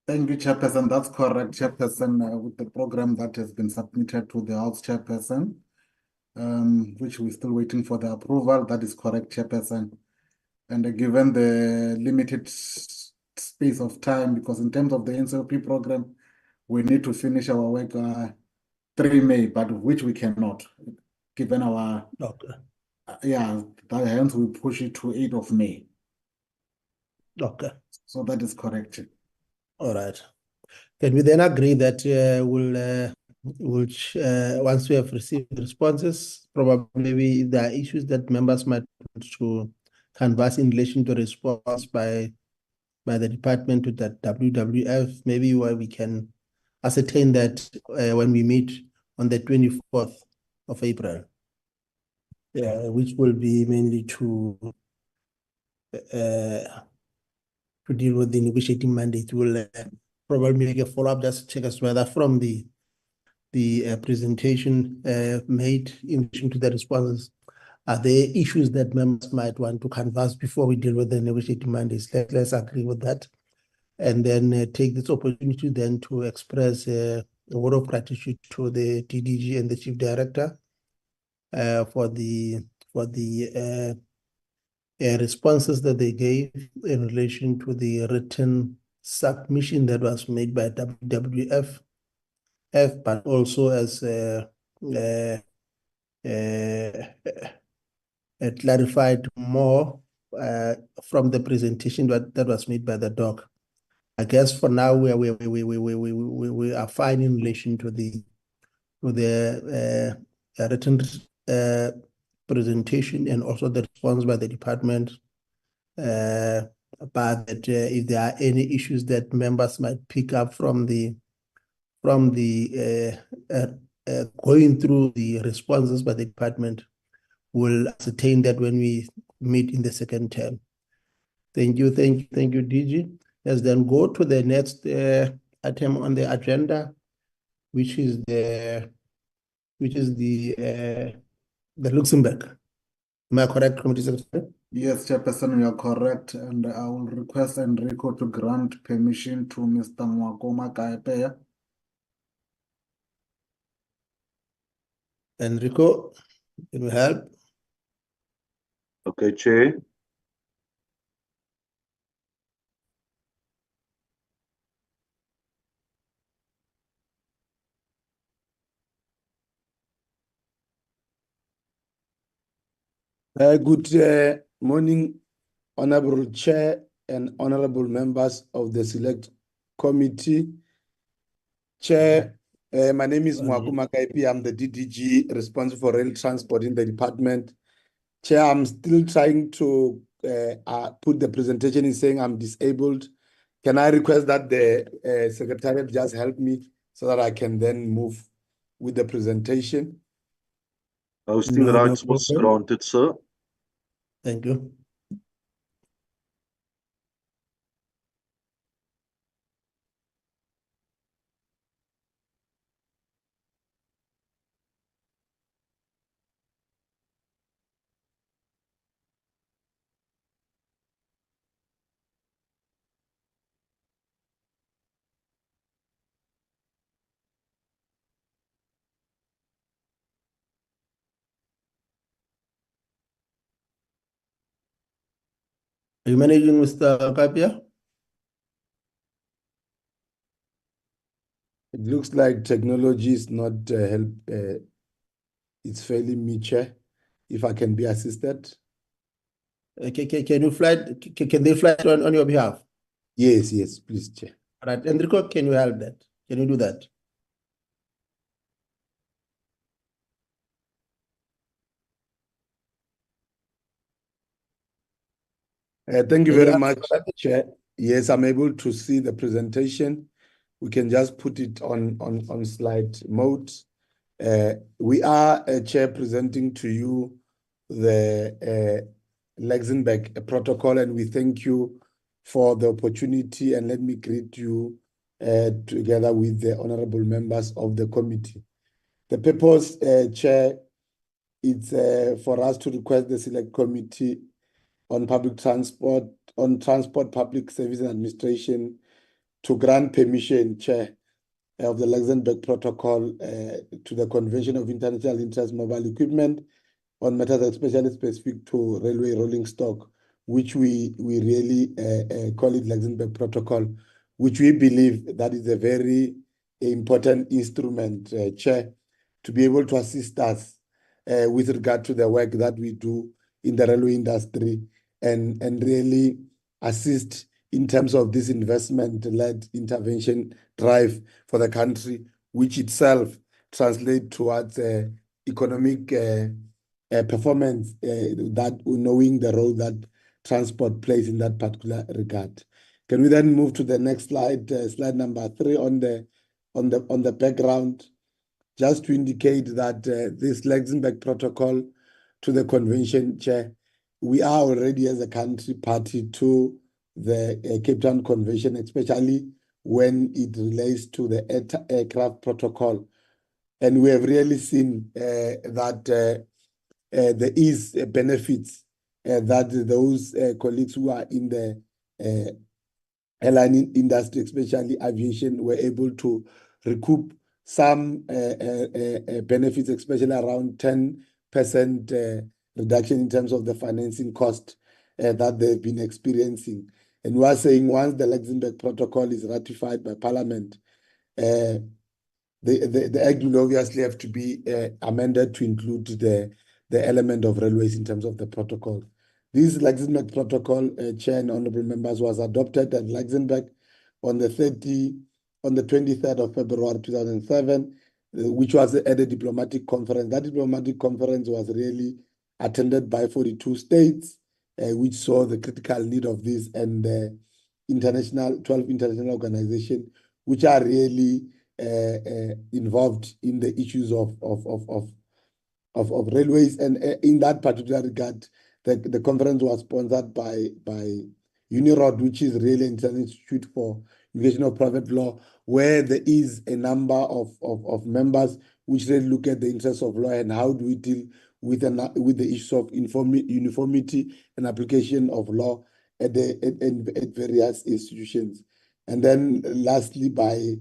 Thank you, Chairperson. That's correct, Chairperson, with the program that has been submitted to the House Chairperson, which we're still waiting for the approval. That is correct, Chairperson. And given the limited space of time, because in terms of the NCOP program, we need to finish our work 3 May, but which we cannot, given our, hence we push it to 8th of May. Okay. So that is correct. All right. Can we then agree that once we have received responses, probably there are issues that members might want to canvass in relation to response by the department to that WWF, maybe where we can ascertain that when we meet on the 24th of April, which will be mainly to deal with the negotiating mandate. We'll probably make a follow-up just to check as whether from the presentation made in relation to the responses, are there issues that members might want to canvass before we deal with the negotiating mandates? Let's agree with that. And then take this opportunity then to express a word of gratitude to the DDG and the Chief Director for the responses that they gave in relation to the written submission that was made by WWF, but also as clarified more from the presentation that was made by the doc I guess for now we are fine in relation to the written presentation and also the response by the department. But that if there are any issues that members might pick up from the going through the responses by the department, we'll ascertain that when we meet in the second term. Thank you, DG. Let's then go to the next item on the agenda, which is the Luxembourg. Am I correct, Committee Secretary? Yes, Chairperson, you are correct, and I will request Enrico to grant permission to Mr. Mwakoma Kaipeya. Enrico, can you help? Okay, Chair. Good morning, Honorable Chair and honorable members of the Select Committee. Chair, my name is Mwakuma Kaipi. I'm the DDG responsible for rail transport in the department. Chair, I'm still trying to put the presentation in saying I'm disabled. Can I request that the Secretariat just help me so that I can then move with the presentation? Hosting rights was granted, sir. Thank you. Are you managing, Mr. Kapia? It looks like technology is not it's failing me, Chair. If I can be assisted. Can you fly? Can they fly on your behalf? Yes, please, Chair. All right, Enrico, can you help that? Can you do that? Thank you very much, Chair. Yes, I'm able to see the presentation. We can just put it on slide mode. We are, Chair, presenting to you the Luxembourg protocol, and we thank you for the opportunity, and let me greet you together with the honorable members of the committee. The purpose, Chair, it's for us to request the Select Committee on Transport, Public Service and Administration to grant permission, Chair, of the Luxembourg Protocol to the Convention of International Interest Mobile Equipment on matters especially specific to railway rolling stock, which we really call it Luxembourg Protocol, which we believe that is a very important instrument, Chair, to be able to assist us with regard to the work that we do in the railway industry and really assist in terms of this investment-led intervention drive for the country, which itself translates towards economic performance, that knowing the role that transport plays in that particular regard. Can we then move to the next slide, slide number 3 on the background, just to indicate that this Luxembourg Protocol to the convention, Chair, we are already as a country party to the Cape Town Convention, especially when it relates to the aircraft protocol. And we have really seen that there is benefits that those colleagues who are in the airline industry, especially aviation, were able to recoup some benefits, especially around 10% reduction in terms of the financing cost that they've been experiencing. And we are saying once the Luxembourg Protocol is ratified by Parliament, the Act will obviously have to be amended to include the element of railways in terms of the protocol. This Luxembourg Protocol, Chair and honorable members, was adopted at Luxembourg on the 23rd of February 2007, which was at a diplomatic conference. That diplomatic conference was really attended by 42 states, which saw the critical need of this, and 12 international organizations, which are really involved in the issues of railways. And in that particular regard, the conference was sponsored by UNIROD, which is really an International Institute for Education of Private Law, where there is a number of members which really look at the interests of law and how do we deal with the issues of uniformity and application of law at various institutions. And then lastly, by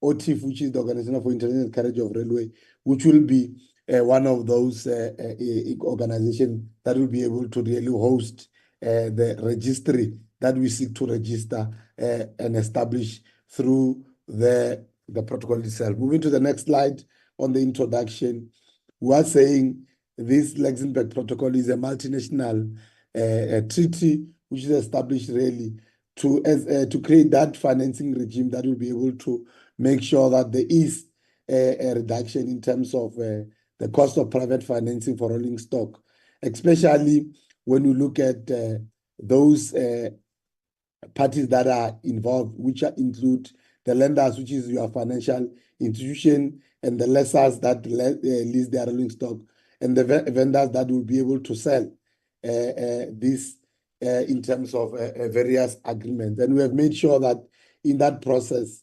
OTIF, which is the Organization for International Carriage of Railway, which will be one of those organizations that will be able to really host the registry that we seek to register and establish through the protocol itself. Moving to the next slide on the introduction, we are saying this Luxembourg Protocol is a multinational treaty which is established really to create that financing regime that will be able to make sure that there is a reduction in terms of the cost of private financing for rolling stock, especially when we look at those parties that are involved, which include the lenders, which is your financial institution, and the lessors that lease their rolling stock, and the vendors that will be able to sell this in terms of various agreements. And we have made sure that in that process,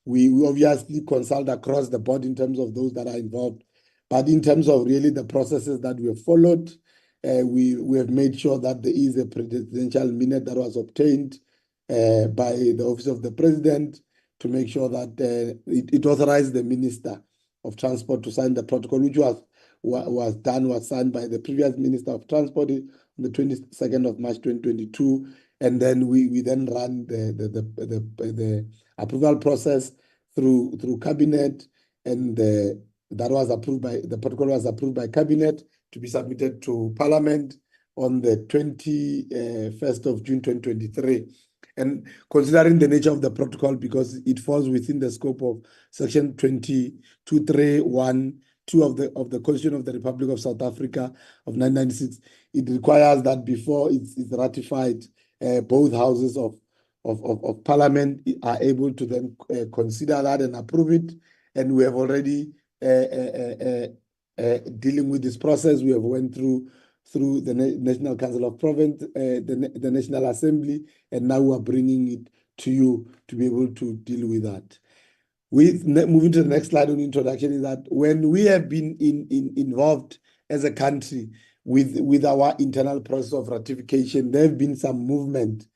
we obviously consult across the board in terms of those that are involved. But in terms of really the processes that we have followed, we have made sure that there is a presidential minute that was obtained by the Office of the President to make sure that it authorized the Minister of Transport to sign the protocol, which was signed by the previous Minister of Transport on the 22nd of March 2022. And then we then ran the approval process through Cabinet, and that was approved by, the protocol was approved by Cabinet to be submitted to Parliament on the 21st of June 2023. And considering the nature of the protocol, because it falls within the scope of Section 22(3)(1)(2) of the Constitution of the Republic of South Africa of 1996, it requires that before it's ratified, both houses of Parliament are able to then consider that and approve it. And we have already dealing with this process. We have went through the National Council of Province, the National Assembly, and now we are bringing it to you to be able to deal with that. Moving to the next slide on introduction, is that when we have been involved as a country with our internal process of ratification, there have been some movement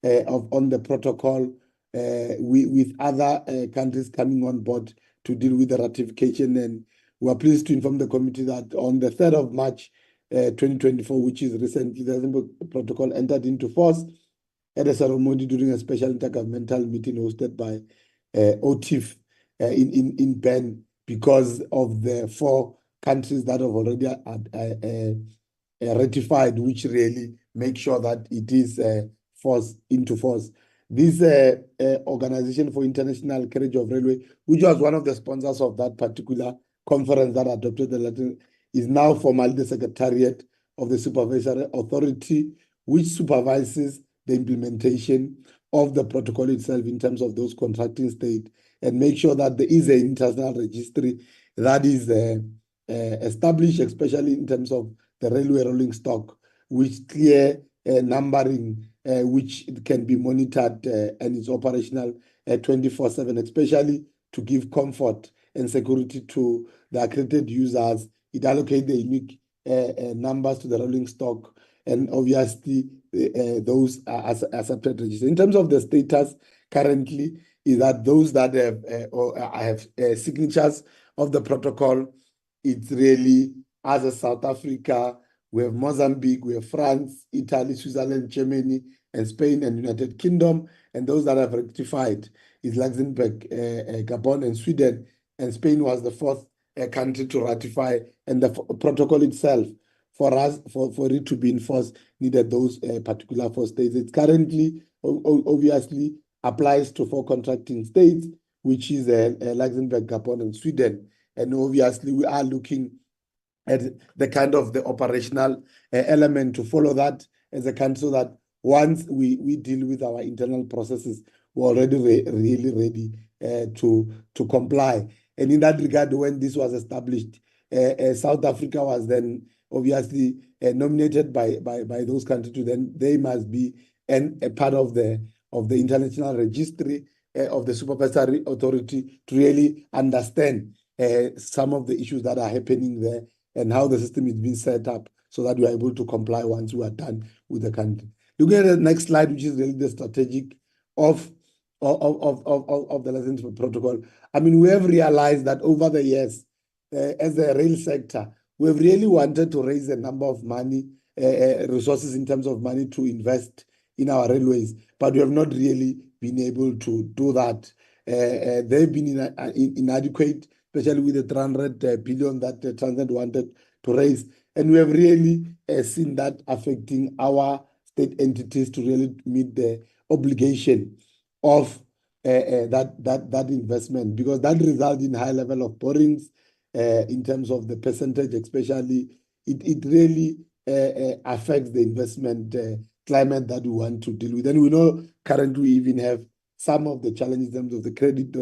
on the protocol with other countries coming on board to deal with the ratification. And we are pleased to inform the committee that on the 3rd of March 2024, which is recently, the Luxembourg Protocol entered into force at a ceremony during a special intergovernmental meeting hosted by OTIF in Bern, because of the 4 countries that have already ratified, which really make sure that it is forced into force. This Organization for International Carriage of Railway, which was one of the sponsors of that particular conference that adopted the letter, is now formally the Secretariat of the Supervisory Authority, which supervises the implementation of the protocol itself in terms of those contracting states, and make sure that there is an international registry that is established, especially in terms of the railway rolling stock, with clear numbering, which can be monitored and is operational 24/7, especially to give comfort and security to the accredited users. It allocates the unique numbers to the rolling stock, and obviously those are separate registers. In terms of the status currently, is that those that have signatures of the protocol, it's really as a South Africa, we have Mozambique, we have France, Italy, Switzerland, Germany, and Spain, and United Kingdom. And those that have ratified is Luxembourg, Gabon, and Sweden. And Spain was the 4th country to ratify. And the protocol itself, for it to be enforced, needed those particular 4 states. It's currently, obviously, applies to 4 contracting states, which is Luxembourg, Gabon, and Sweden. And obviously, we are looking at the kind of the operational element to follow that as a country, so that once we deal with our internal processes, we're already really ready to comply. And in that regard, when this was established, South Africa was then obviously nominated by those countries to then they must be a part of the international registry of the supervisory authority to really understand some of the issues that are happening there and how the system is being set up so that we are able to comply once we are done with the country. Looking at the next slide, which is really the strategic of the license protocol. I mean, we have realized that over the years, as a rail sector, we've really wanted to raise a number of resources in terms of money to invest in our railways, but we have not really been able to do that. They've been inadequate, especially with the 300 billion that the Transnet wanted to raise. And we have really seen that affecting our state entities to really meet the obligation of that investment, because that results in high level of borrowings in terms of the percentage, especially. It really affects the investment climate that we want to deal with. And we know currently we even have some of the challenges in terms of the credit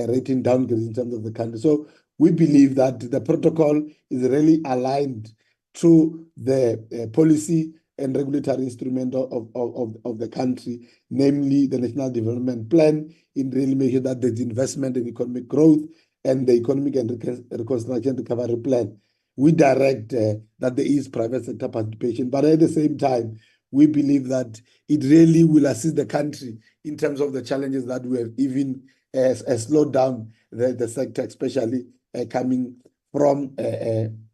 rating downgrades in terms of the country. So we believe that the protocol is really aligned to the policy and regulatory instrument of the country, namely the National Development Plan, in really making that there's investment in economic growth and the Economic and Reconstruction Recovery Plan. We direct that there is private sector participation, but at the same time, we believe that it really will assist the country in terms of the challenges that we have even slowed down the sector, especially coming from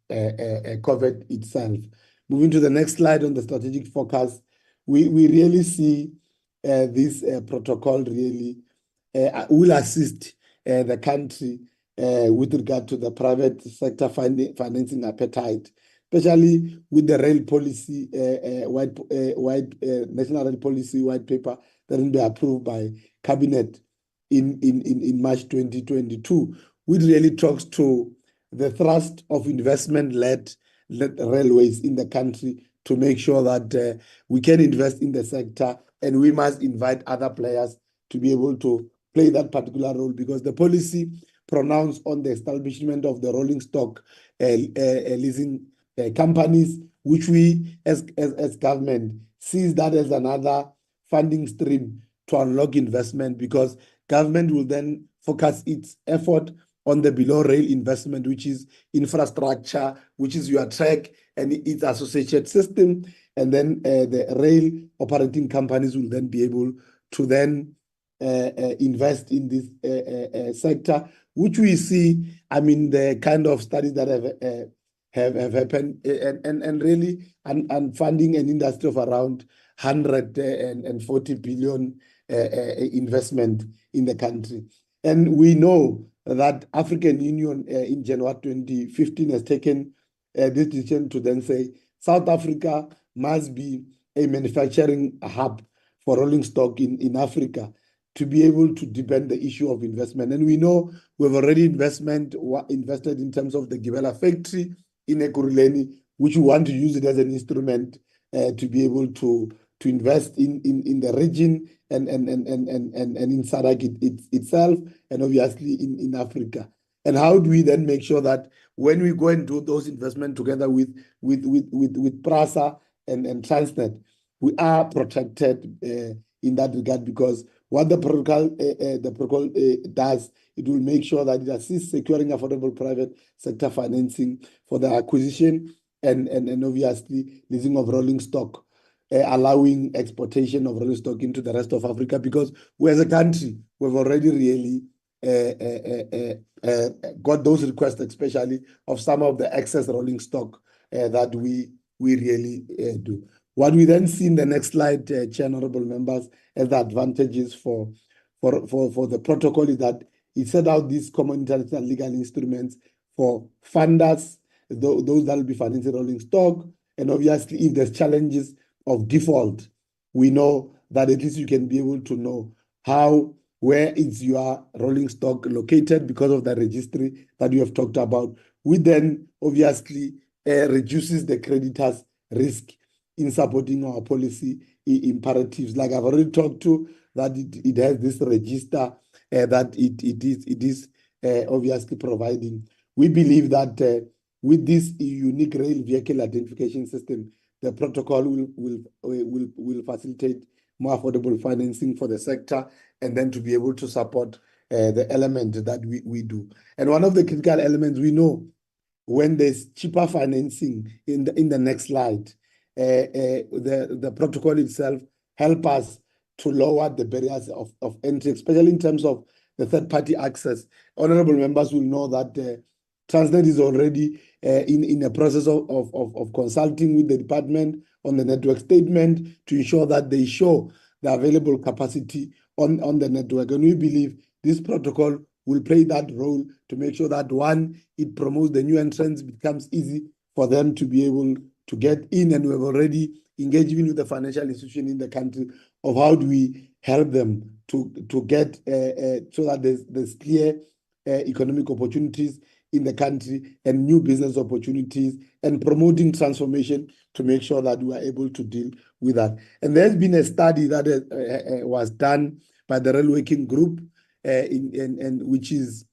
COVID itself. Moving to the next slide on the strategic focus, we really see this protocol really will assist the country with regard to the private sector financing appetite, especially with the rail policy, national rail policy white paper that will be approved by cabinet in March 2022, which really talks to the thrust of investment-led railways in the country to make sure that we can invest in the sector, and we must invite other players to be able to play that particular role, because the policy pronounced on the establishment of the rolling stock leasing companies, which we as government sees that as another funding stream to unlock investment, because government will then focus its effort on the below rail investment, which is infrastructure, which is your track and its associated system. And then the rail operating companies will then be able to then invest in this sector, which we see, I mean, the kind of studies that have happened and really and funding an industry of around 140 billion investment in the country. And we know that African Union in January 2015 has taken this decision to then say South Africa must be a manufacturing hub for rolling stock in Africa to be able to deepen the issue of investment. And we know we've already invested in terms of the Gibela factory in Ekurhuleni, which we want to use it as an instrument to be able to invest in the region and in SADC itself, and obviously in Africa. And how do we then make sure that when we go and do those investments together with PRASA and Transnet, we are protected in that regard? Because what the protocol does, it will make sure that it assists securing affordable private sector financing for the acquisition and obviously leasing of rolling stock, allowing exportation of rolling stock into the rest of Africa, because we as a country, we've already really got those requests, especially of some of the excess rolling stock that we really do. What we then see in the next slide, Chair, honorable members, as the advantages for the protocol is that it set out these common international legal instruments for funders, those that will be financing rolling stock, and obviously if there's challenges of default, we know that at least you can be able to know where is your rolling stock located because of the registry that you have talked about. We then obviously reduces the creditor's risk in supporting our policy imperatives. Like I've already talked to, that it has this register that it is obviously providing. We believe that with this unique rail vehicle identification system, the protocol will facilitate more affordable financing for the sector, and then to be able to support the element that we do. And one of the critical elements we know, when there's cheaper financing in the next slide, the protocol itself help us to lower the barriers of entry, especially in terms of the third-party access. Honorable members will know that Transnet is already in a process of consulting with the department on the network statement to ensure that they show the available capacity on the network. And we believe this protocol will play that role to make sure that, one, it promotes the new entrants, becomes easy for them to be able to get in. And we have already engaged with the financial institution in the country of how do we help them to get so that there's clear economic opportunities in the country and new business opportunities, and promoting transformation to make sure that we are able to deal with that. And there's been a study that was done by the Rail Working Group, which is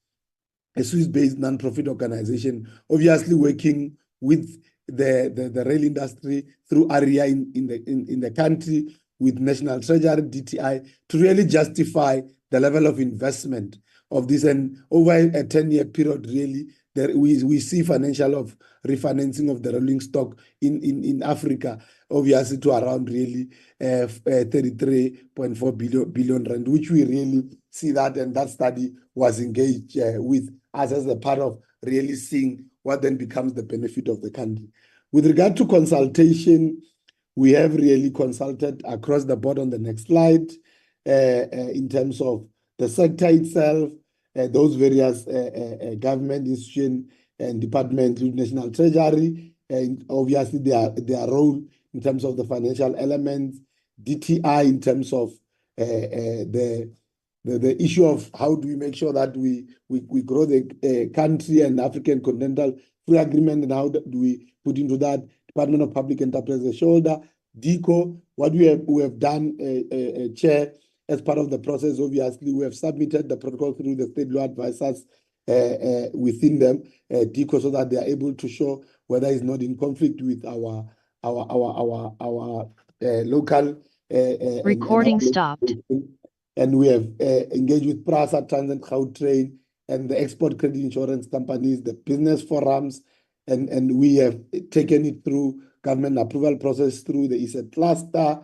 a Swiss-based non-profit organization, obviously working with the rail industry through area in the country, with National Treasury, DTI, to really justify the level of investment of this. And over a 10-year period, really, we see financial of refinancing of the rolling stock in Africa, obviously to around really 33.4 billion rand, which we really see that, and that study was engaged with us as a part of really seeing what then becomes the benefit of the country. With regard to consultation, we have really consulted across the board on the next slide in terms of the sector itself, those various government institutions and departments, National Treasury, and obviously their role in terms of the financial elements, DTI in terms of the issue of how do we make sure that we grow the country and African Continental Free Agreement, and how do we put into that, Department of Public Enterprise, the shoulder, DECO, what we have done, Chair, as part of the process. Obviously, we have submitted the protocol through the state law advisors within them, DECO, so that they are able to show whether it's not in conflict with our local Recording stopped. And we have engaged with PRASA, Transnet, Gautrain, and the export credit insurance companies, the business forums, and we have taken it through government approval process through the ESET cluster,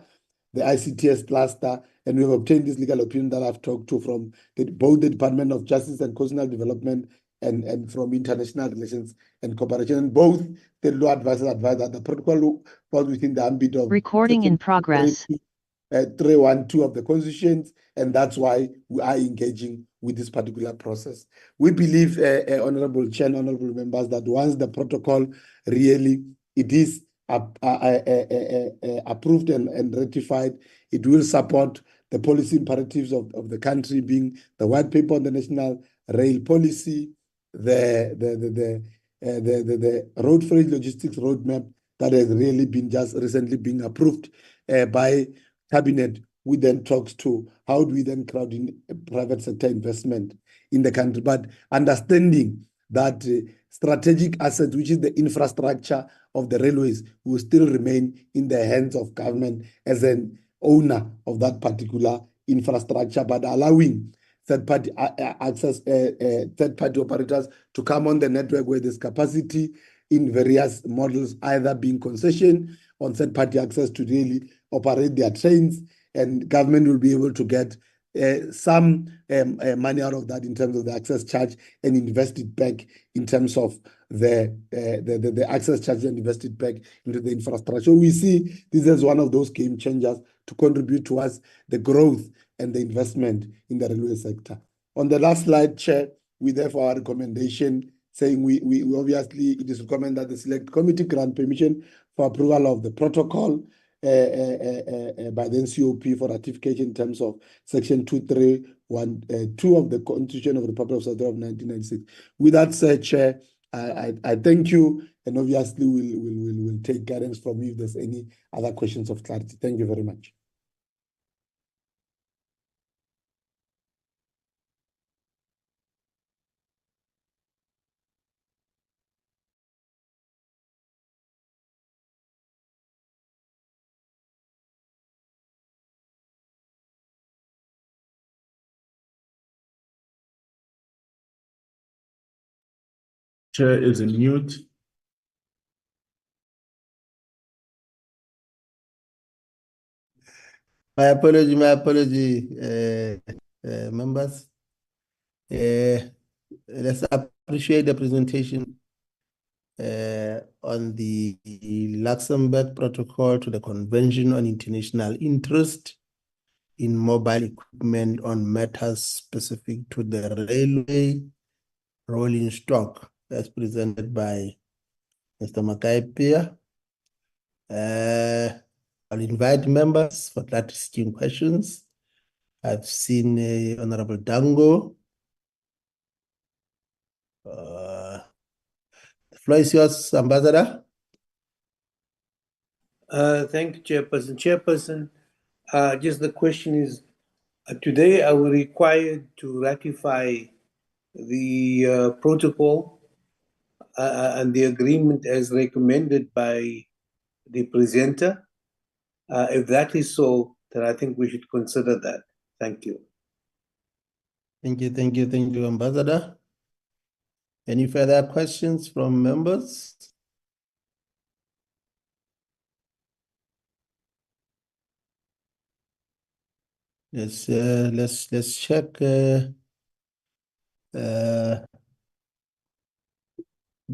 the ICTS cluster, and we have obtained this legal opinion that I've talked to from both the Department of Justice and Constitutional Development and from International Relations and Cooperation. And both the law advisors advise that the protocol falls within the ambit of Recording in progress. 312 of the constitutions, and that's why we are engaging with this particular process. We believe, Honorable Chair and Honorable Members, that once the protocol really it is approved and ratified, it will support the policy imperatives of the country, being the white paper on the national rail policy, the road freight logistics roadmap that has really been just recently being approved by Cabinet. We then talks to how do we then crowd in private sector investment in the country, but understanding that strategic assets, which is the infrastructure of the railways, will still remain in the hands of government as an owner of that particular infrastructure, but allowing third-party access, third-party operators to come on the network where there's capacity in various models, either being concession on third-party access to really operate their trains, and government will be able to get some money out of that in terms of the access charge and invest it back in terms of the access charge and invest it back into the infrastructure. We see this as one of those game changers to contribute towards the growth and the investment in the railway sector. On the last slide, Chair, we therefore our recommendation saying we obviously it is recommended that the select committee grant permission for approval of the protocol by the NCOP for ratification in terms of Section 2312 of the Constitution of the Republic of South Africa of 1996. With that said, Chair, I thank you, and obviously we'll take guidance from you if there's any other questions of clarity. Thank you very much. Chair is in mute. My apology, members. Let's appreciate the presentation on the Luxembourg Protocol to the Convention on International Interest in Mobile Equipment on matters specific to the railway rolling stock, as presented by Mr. Makaipia. I'll invite members for clarity-seeking questions. I've seen Honorable Dango. The floor is yours, Ambassador. Thank you, Chairperson. Chairperson, just the question is, today are we required to ratify the protocol and the agreement as recommended by the presenter? If that is so, then I think we should consider that. Thank you. Thank you, Ambassador. Any further questions from members? Let's check.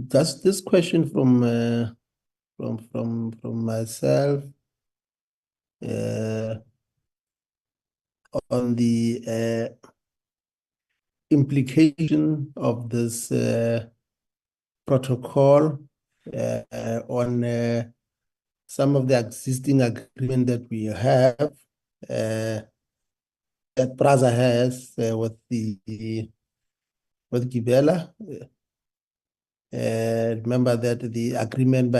Just this question from myself on the implication of this protocol on some of the existing agreement that we have, that PRAZA has with Gibela. Remember that the agreement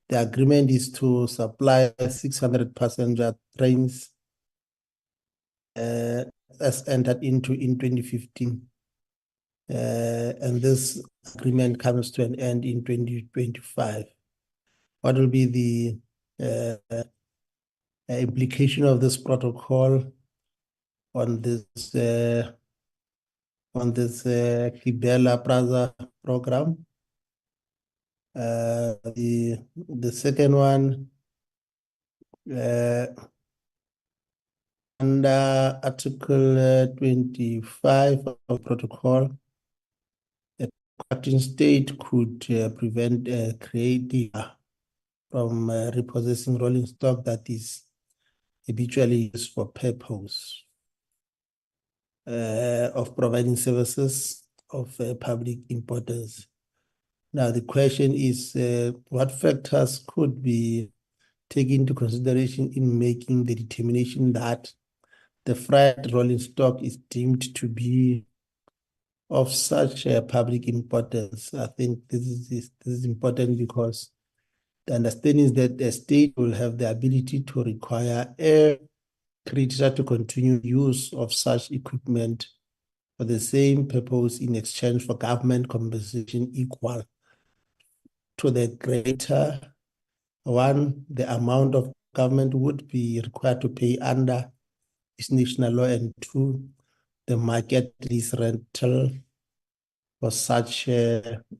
the agreement is to supply 600 passenger trains as entered into in 2015. And this agreement comes to an end in 2025. What will be the implication of this protocol on this Gibela PRAZA program? The second one, under Article 25 of the protocol, a contracting state could prevent creating from repossessing rolling stock that is habitually used for purpose of providing services of public importance. Now, the question is, what factors could be taken into consideration in making the determination that the freight rolling stock is deemed to be of such public importance? I think this is important because the understanding is that the state will have the ability to require a creditor to continue use of such equipment for the same purpose in exchange for government compensation equal to the greater one, the amount of government would be required to pay under its national law, and two, the market lease rental for such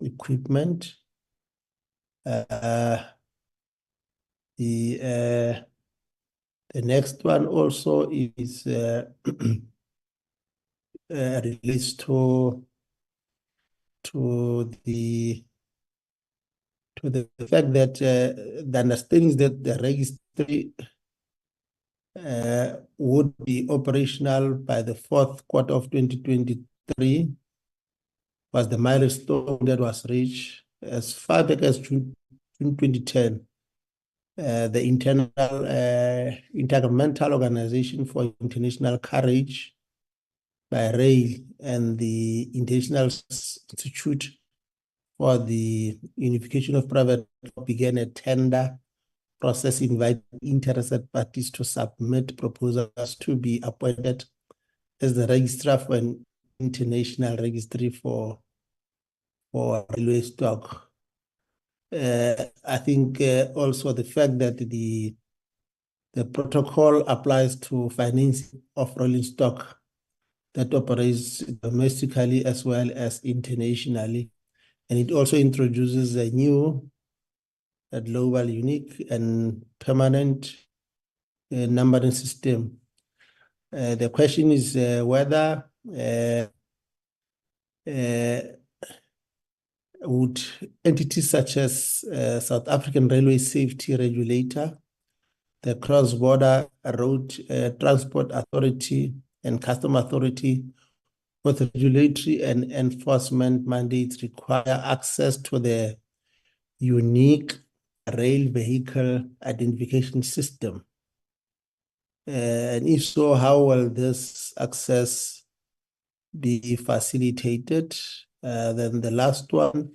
equipment. The next one also is relates to the fact that the understanding is that the registry would be operational by the fourth quarter of 2023, was the milestone that was reached as far back as June 2010. the Intergovernmental Organization for International Carriage by Rail and the International Institute for the Unification of Private began a tender process inviting interested parties to submit proposals to be appointed as the registrar for an international registry for railway stock. I think also the fact that the protocol applies to financing of rolling stock that operates domestically as well as internationally. And it also introduces a new global, unique, and permanent numbering system. The question is whether would entities such as South African Railway Safety Regulator, the Cross-Border Road Transport Authority, and Custom Authority with regulatory and enforcement mandates require access to the unique rail vehicle identification system? And if so, how will this access be facilitated? Then the last one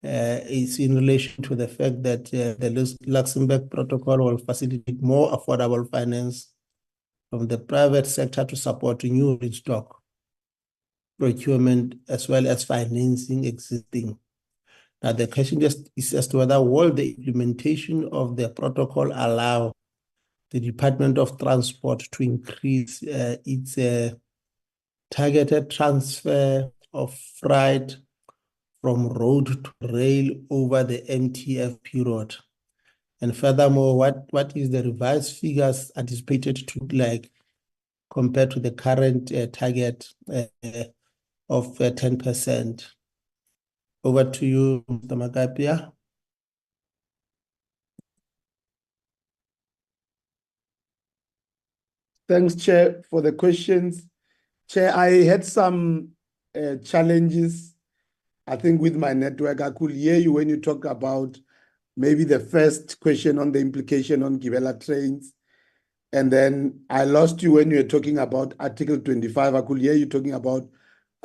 is in relation to the fact that the Luxembourg Protocol will facilitate more affordable finance from the private sector to support new stock procurement as well as financing existing. Now the question just is as to whether will the implementation of the protocol allow the Department of Transport to increase its targeted transfer of freight from road to rail over the MTF period. And furthermore, what is the revised figures anticipated to look like compared to the current target of 10%? Over to you, Mr. Magapia. Thanks, Chair, for the questions. Chair, I had some challenges, I think, with my network. I could hear you when you talk about maybe the first question on the implication on Gibela trains. And then I lost you when you were talking about Article 25. I could hear you talking about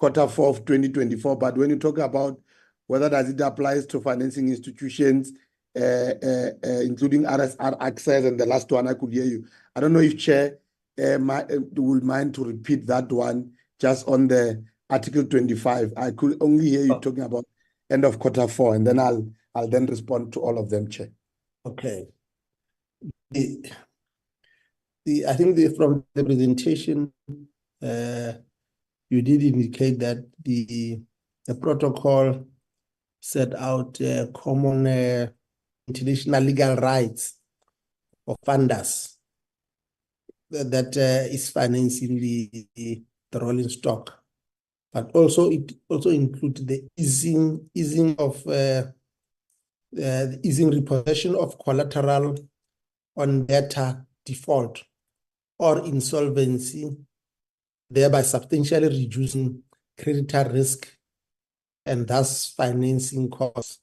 Q4 of 2024. But when you talk about whether does it applies to financing institutions, including RSR access, and the last one, I could hear you. I don't know if Chair would mind to repeat that one just on the Article 25. I could only hear you talking about end of Q4, and then I'll then respond to all of them, Chair. Okay. I think from the presentation, you did indicate that the protocol set out common international legal rights of funders that is financing the rolling stock, but also it also includes the easing of easing repossession of collateral on debtor default or insolvency, thereby substantially reducing creditor risk and thus financing costs.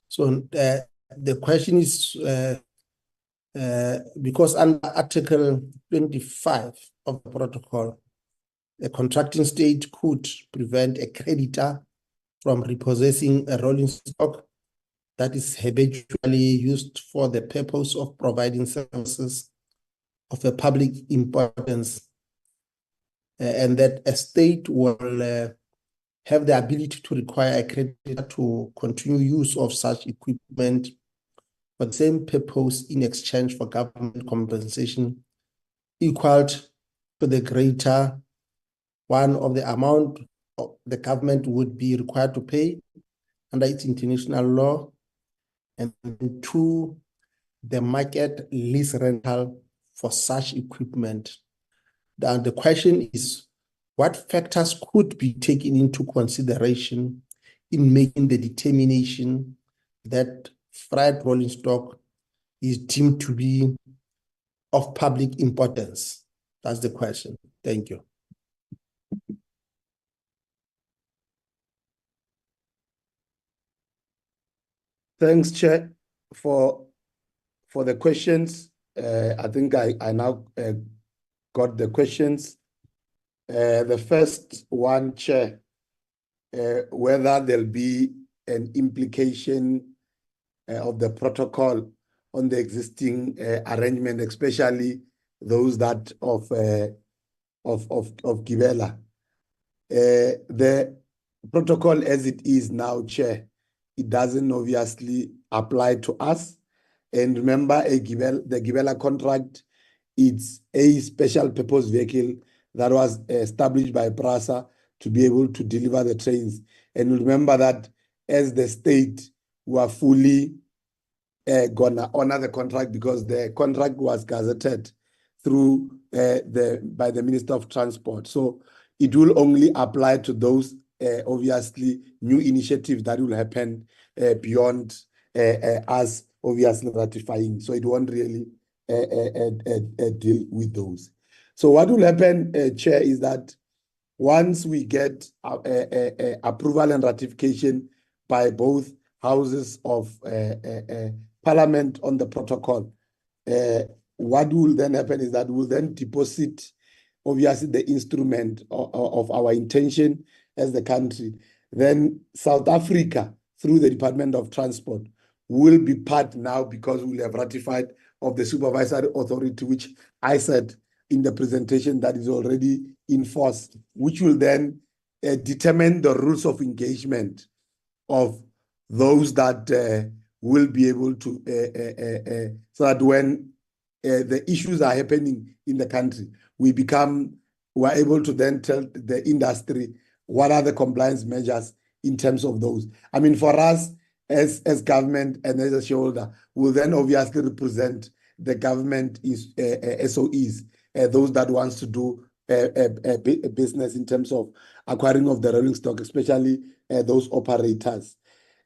So the question is, because under Article 25 of the protocol, a contracting state could prevent a creditor from repossessing a rolling stock that is habitually used for the purpose of providing services of a public importance, and that a state will have the ability to require a creditor to continue use of such equipment for the same purpose in exchange for government compensation equal to the greater one of the amount the government would be required to pay under its international law, and two, the market lease rental for such equipment. Now, the question is, what factors could be taken into consideration in making the determination that freight rolling stock is deemed to be of public importance? That's the question. Thank you. Thanks, Chair, for for the questions, I think I now got the questions. The first one, Chair, whether there'll be an implication of the protocol on the existing arrangement, especially those that of Gibela. The protocol as it is now, Chair, it doesn't obviously apply to us. And remember, the Gibela contract, it's a special purpose vehicle that was established by PRASA to be able to deliver the trains. And remember that as the state, we are fully gonna honor the contract because the contract was gazetted through by the Minister of Transport. So it will only apply to those obviously new initiatives that will happen beyond us obviously ratifying. So it won't really deal with those. So what will happen, Chair, is that once we get approval and ratification by both houses of Parliament on the protocol, what will then happen is that we'll then deposit obviously the instrument of our intention as the country. Then South Africa, through the Department of Transport, will be part now because we'll have ratified of the supervisory authority, which I said in the presentation that is already in force, which will then determine the rules of engagement of those that will be able to, so that when the issues are happening in the country, we're able to then tell the industry what are the compliance measures in terms of those. I mean, for us as government and as a shareholder, we'll then obviously represent the government SOEs, those that wants to do a business in terms of acquiring of the rolling stock, especially those operators.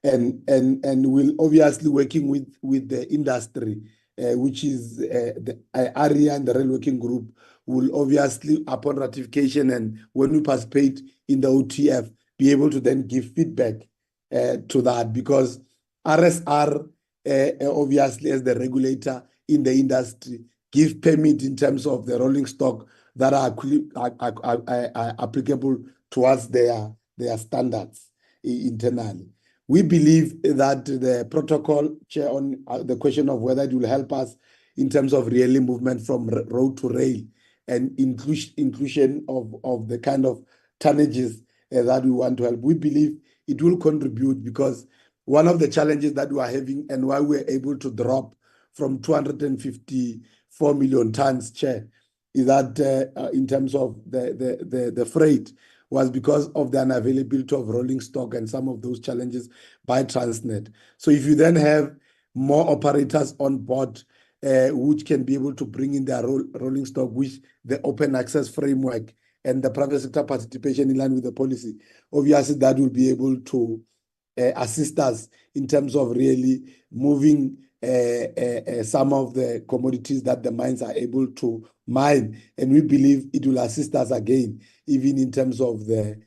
And we'll obviously working with the industry, which is the area and the rail working group, will obviously, upon ratification and when we participate in the OTF, be able to then give feedback to that, because RSR, obviously as the regulator in the industry, give permit in terms of the rolling stock that are applicable towards their standards internally. We believe that the protocol, Chair, on the question of whether it will help us in terms of really movement from road to rail and inclusion of the kind of tonnages that we want to help, we believe it will contribute, because one of the challenges that we are having and why we're able to drop from 254 million tons, Chair, is that in terms of the freight was because of the unavailability of rolling stock and some of those challenges by Transnet. So if you then have more operators on board, which can be able to bring in their rolling stock, which the open access framework and the private sector participation in line with the policy, obviously that will be able to assist us in terms of really moving some of the commodities that the mines are able to mine. And we believe it will assist us again, even in terms of the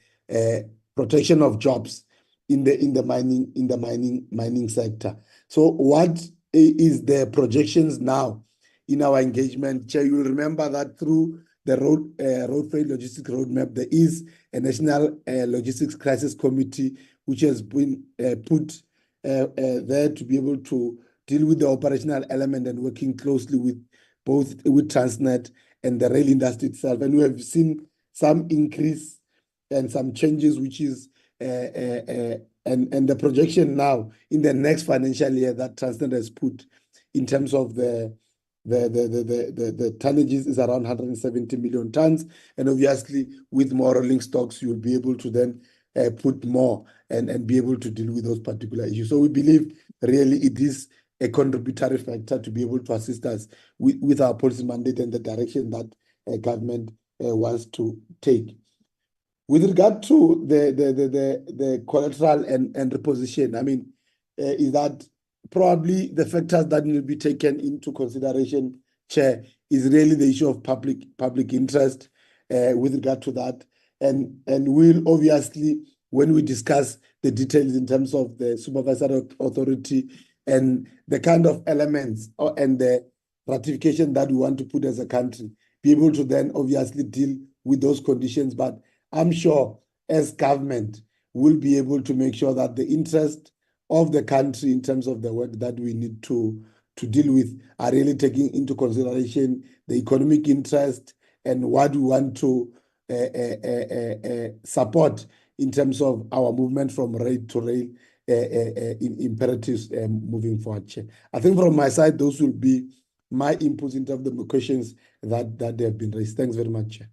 protection of jobs in the mining sector. So what is the projections now in our engagement? Chair, you'll remember that through the road freight logistics roadmap, there is a national logistics crisis committee which has been put there to be able to deal with the operational element and working closely with Transnet and the rail industry itself. And we have seen some increase and some changes, which is and the projection now in the next financial year that Transnet has put in terms of the tonnages is around 170 million tons. And obviously with more rolling stocks, you'll be able to then put more and be able to deal with those particular issues. So we believe really it is a contributory factor to be able to assist us with our policy mandate and the direction that government wants to take. With regard to the collateral and reposition, I mean, is that probably the factors that need to be taken into consideration, Chair, is really the issue of public interest with regard to that. And we'll obviously, when we discuss the details in terms of the supervisory authority and the kind of elements and the ratification that we want to put as a country, be able to then obviously deal with those conditions. But I'm sure as government, we'll be able to make sure that the interest of the country in terms of the work that we need to deal with are really taking into consideration the economic interest and what we want to support in terms of our movement from rail to rail imperatives moving forward. Chair. I think from my side, those will be my inputs into the questions that have been raised. Thanks very much, Chair.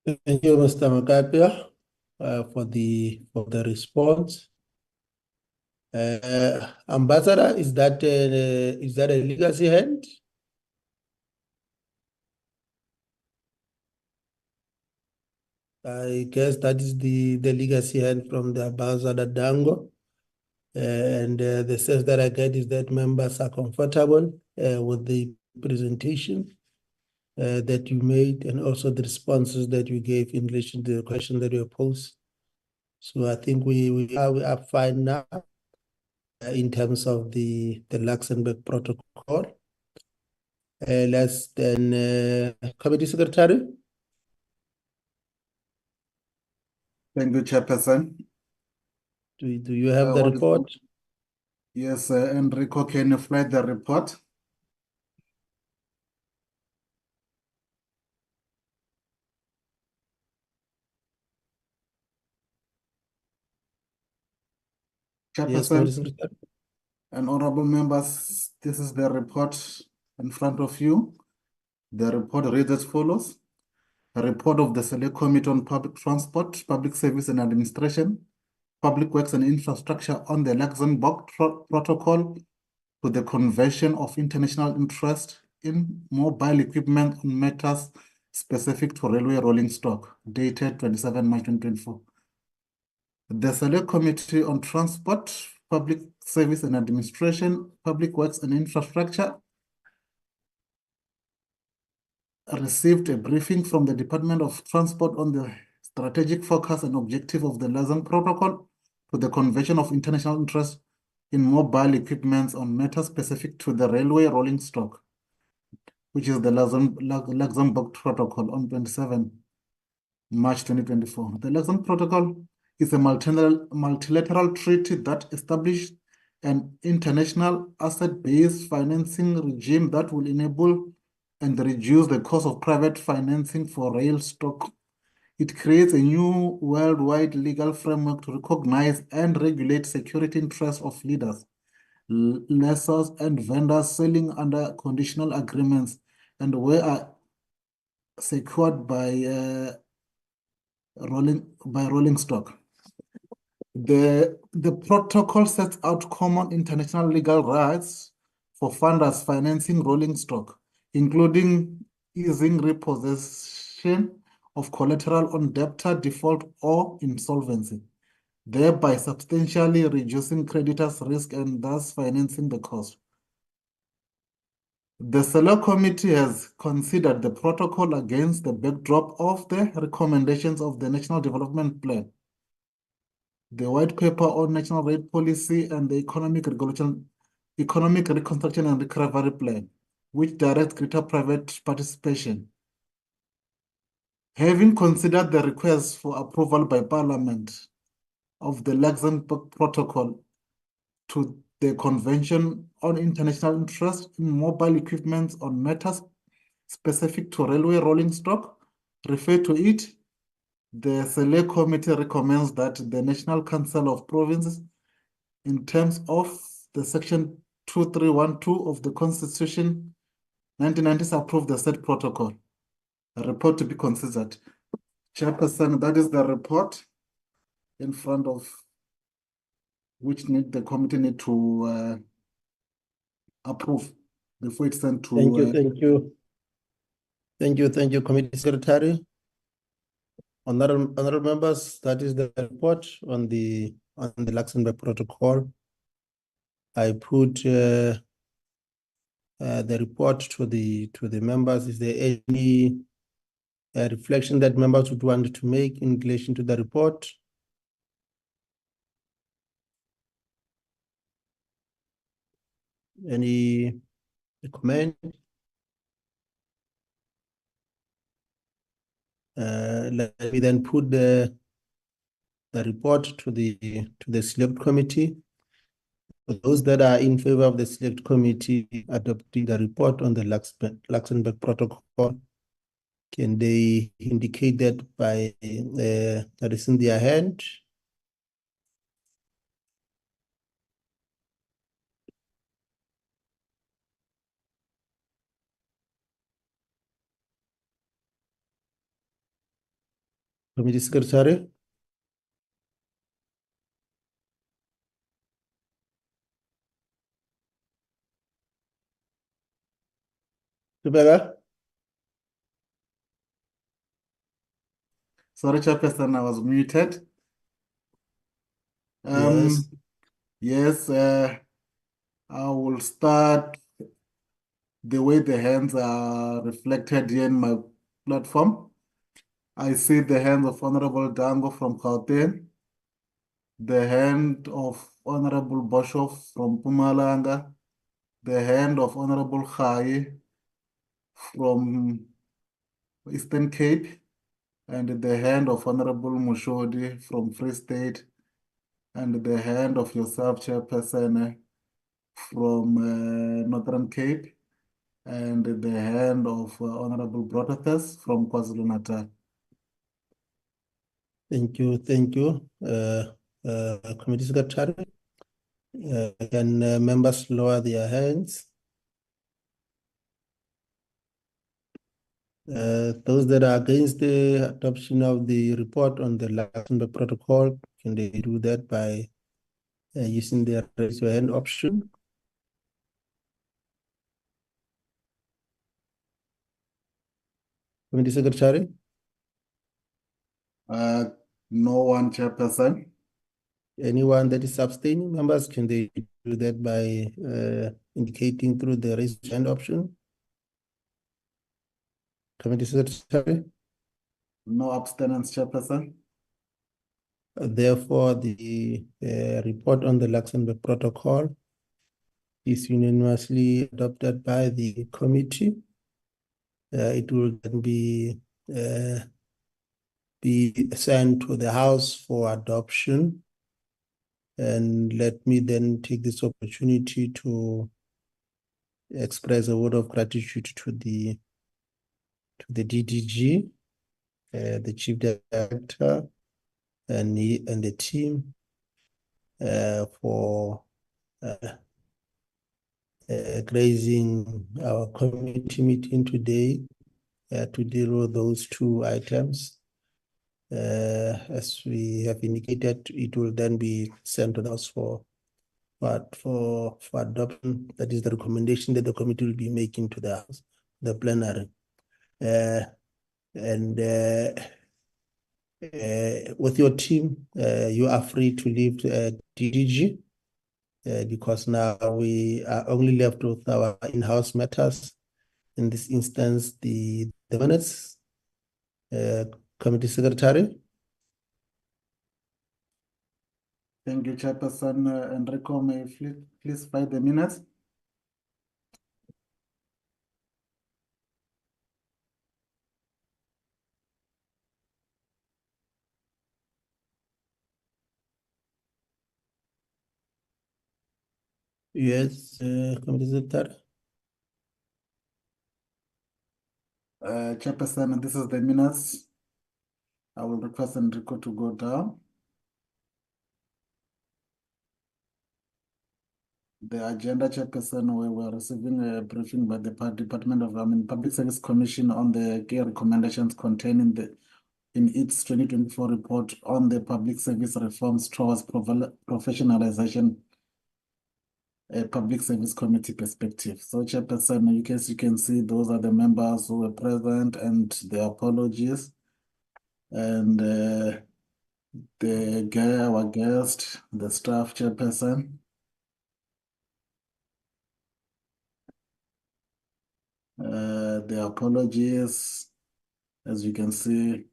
Thank you, Mr. Makapia, for the response. Ambassador, is that a legacy hand? I guess that is the legacy hand from the Ambassador Dango. And the sense that I get is that members are comfortable with the presentation that you made and also the responses that you gave in relation to the question that you posed. So I think we are fine now in terms of the Luxembourg Protocol. Let's then, Committee Secretary. Thank you, Chairperson. Do you have the report? Yes, Enrico, can you flag the report? Chairperson and honorable members, this is the report in front of you. The report reads as follows. A report of the Select Committee on Public Transport, Public Service and Administration, Public Works and Infrastructure on the Luxembourg Protocol to the Convention of International Interest in Mobile Equipment on matters specific to railway rolling stock, dated 27 March 2024. The Select Committee on Transport, Public Service and Administration, Public Works and Infrastructure received a briefing from the Department of Transport on the strategic focus and objective of the Luxembourg Protocol to the Convention of International Interest in Mobile Equipment on matters specific to the railway rolling stock, which is the Luxembourg Protocol on 27 March 2024. The Luxembourg Protocol is a multilateral treaty that established an international asset-based financing regime that will enable and reduce the cost of private financing for rail stock. It creates a new worldwide legal framework to recognize and regulate security interests of leaders, lessors, and vendors selling under conditional agreements and where secured by rolling stock. The protocol sets out common international legal rights for funders financing rolling stock, including easing repossession of collateral on debtor default or insolvency, thereby substantially reducing creditors' risk and thus financing the cost. The Select Committee has considered the protocol against the backdrop of the recommendations of the National Development Plan, the White Paper on National Rail Policy, and the Economic Reconstruction and Recovery Plan, which directs greater private participation. Having considered the request for approval by Parliament of the Luxembourg Protocol to the Convention on International Interest in Mobile Equipment on matters specific to railway rolling stock, refer to it, the Select Committee recommends that the National Council of Provinces, in terms of the Section 2312 of the Constitution 1990s, approve the said protocol. A report to be considered. Chairperson, that is the report in front of which the committee need to approve before it's sent to. Thank you, Committee Secretary. Honorable members, that is the report on the Luxembourg Protocol. I put the report to the members. Is there any reflection that members would want to make in relation to the report? Any comment? Let me then put the report to the select committee. For those that are in favor of the select committee adopting the report on the Luxembourg Protocol, can they indicate that by raising their hand? Committee Secretary? Rebecca? Sorry, Chairperson, I was muted. Yes. Yes, I will start the way the hands are reflected here in my platform. I see the hand of Honorable Dango from Gauteng, the hand of Honorable Boshoff from Pumalanga, the hand of Honorable Khai from Eastern Cape, and the hand of Honorable Mushodi from Free State, and the hand of yourself, Chairperson, from Northern Cape, and the hand of Honorable Brotathas from KwaZulu-Natal. Thank you. Committee Secretary. Can members lower their hands? Those that are against the adoption of the report on the Luxembourg Protocol, can they do that by using the raise your hand option? Committee Secretary? No one, Chairperson. Anyone that is abstaining, members, can they do that by indicating through the raise your hand option? Committee Secretary? No abstentions, Chairperson. Therefore, the report on the Luxembourg Protocol is unanimously adopted by the committee. It will then be sent to the House for adoption. And let me then take this opportunity to express a word of gratitude to the DDG, the Chief Director, and the team for gracing our committee meeting today to deal with those two items. As we have indicated, it will then be sent to us for adoption. That is the recommendation that the committee will be making to the House, the plenary. With your team, you are free to leave DDG because now we are only left with our in-house matters. In this instance, the minutes. Committee Secretary. Thank you, Chairperson. Enrico, may you please find the minutes? Yes, Committee Secretary. Chairperson, this is the minutes. I will request Enrico to go down. The agenda, Chairperson, we were receiving a briefing by the Department of Public Service Commission on the key recommendations contained in its 2024 report on the public service reforms towards professionalization, a public service committee perspective. So, Chairperson, you can see those are the members who were present and their apologies. And our guest, the staff Chairperson. The apologies, as you can see,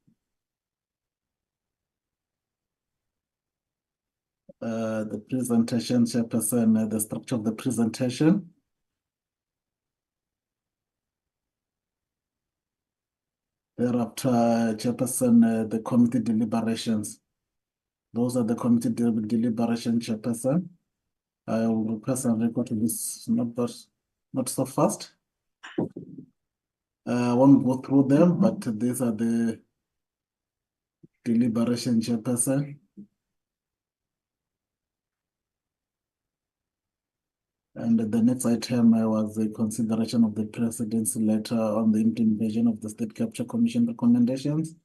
the presentation, Chairperson, the structure of the presentation. Thereafter, Chairperson, the committee deliberations. Those are the committee deliberation, Chairperson. I will request and record to this not so fast. I won't go through them, but these are the deliberation, Chairperson. And the next item was the consideration of the President's letter on the implementation of the State Capture Commission recommendations.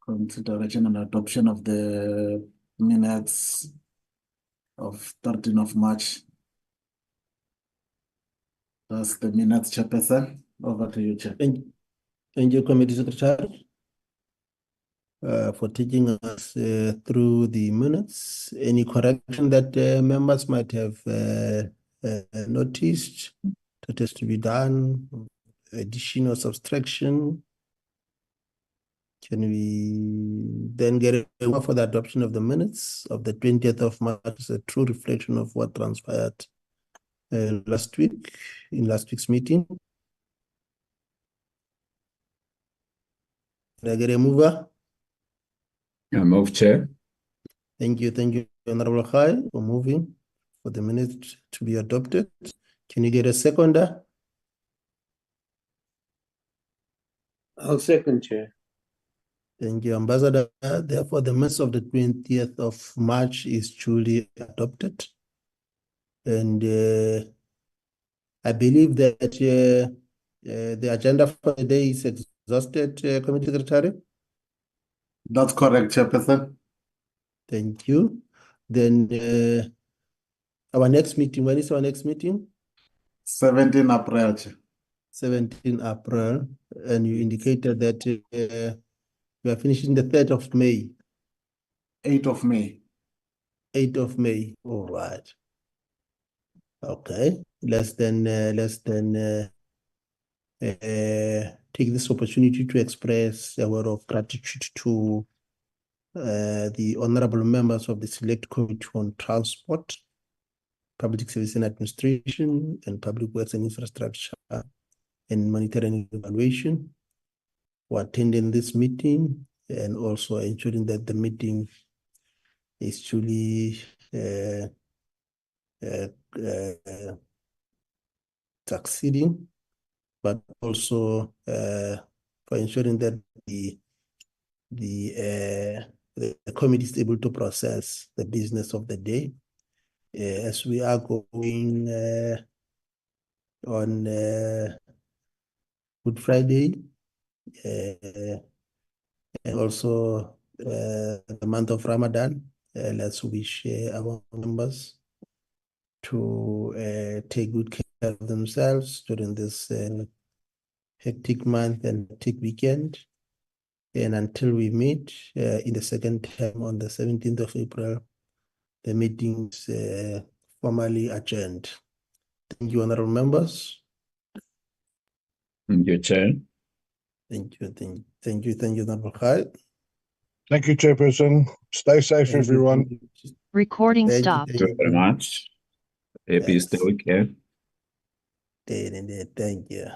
Consideration and adoption of the minutes of 13th of March. That's the minutes, Chairperson. Over to you, Chair. Thank you, Committee Secretary, for taking us through the minutes. Any correction that members might have noticed that has to be done? Addition or subtraction? Can we then get a waiver for the adoption of the minutes of the 20th of March? It's a true reflection of what transpired last week, in last week's meeting. Can I get a mover? I move, Chair. Thank you, Honorable Khai, for moving for the minutes to be adopted. Can you get a seconder? I'll second, Chair. Thank you, Ambassador. Therefore, the minutes of the 20th of March is truly adopted. And I believe that the agenda for the day is exhausted, Committee Secretary. That's correct, Chairperson. Thank you. Then our next meeting, when is our next meeting? 17 April. 17 April. And you indicated that we are finishing the 3rd of May. 8th of May. 8th of May. All right. Okay. Let's then take this opportunity to express a word of gratitude to the honorable members of the Select Committee on Transport, Public Service and Administration, and Public Works and Infrastructure and Monitoring and Evaluation for attending this meeting and also ensuring that the meeting is truly succeeding, but also for ensuring that the committee is able to process the business of the day. As we are going on Good Friday, and also the month of Ramadan, let's wish our members to take good care of themselves during this hectic month and hectic weekend. And until we meet in the second term on the 17th of April, the meeting is formally adjourned. Thank you, honorable members. Thank you, Chair. Thank you, Honorable Khai. Thank you, Chairperson. Stay safe, everyone. Recording stopped. Thank you very much. Happy Easter weekend. Thank you.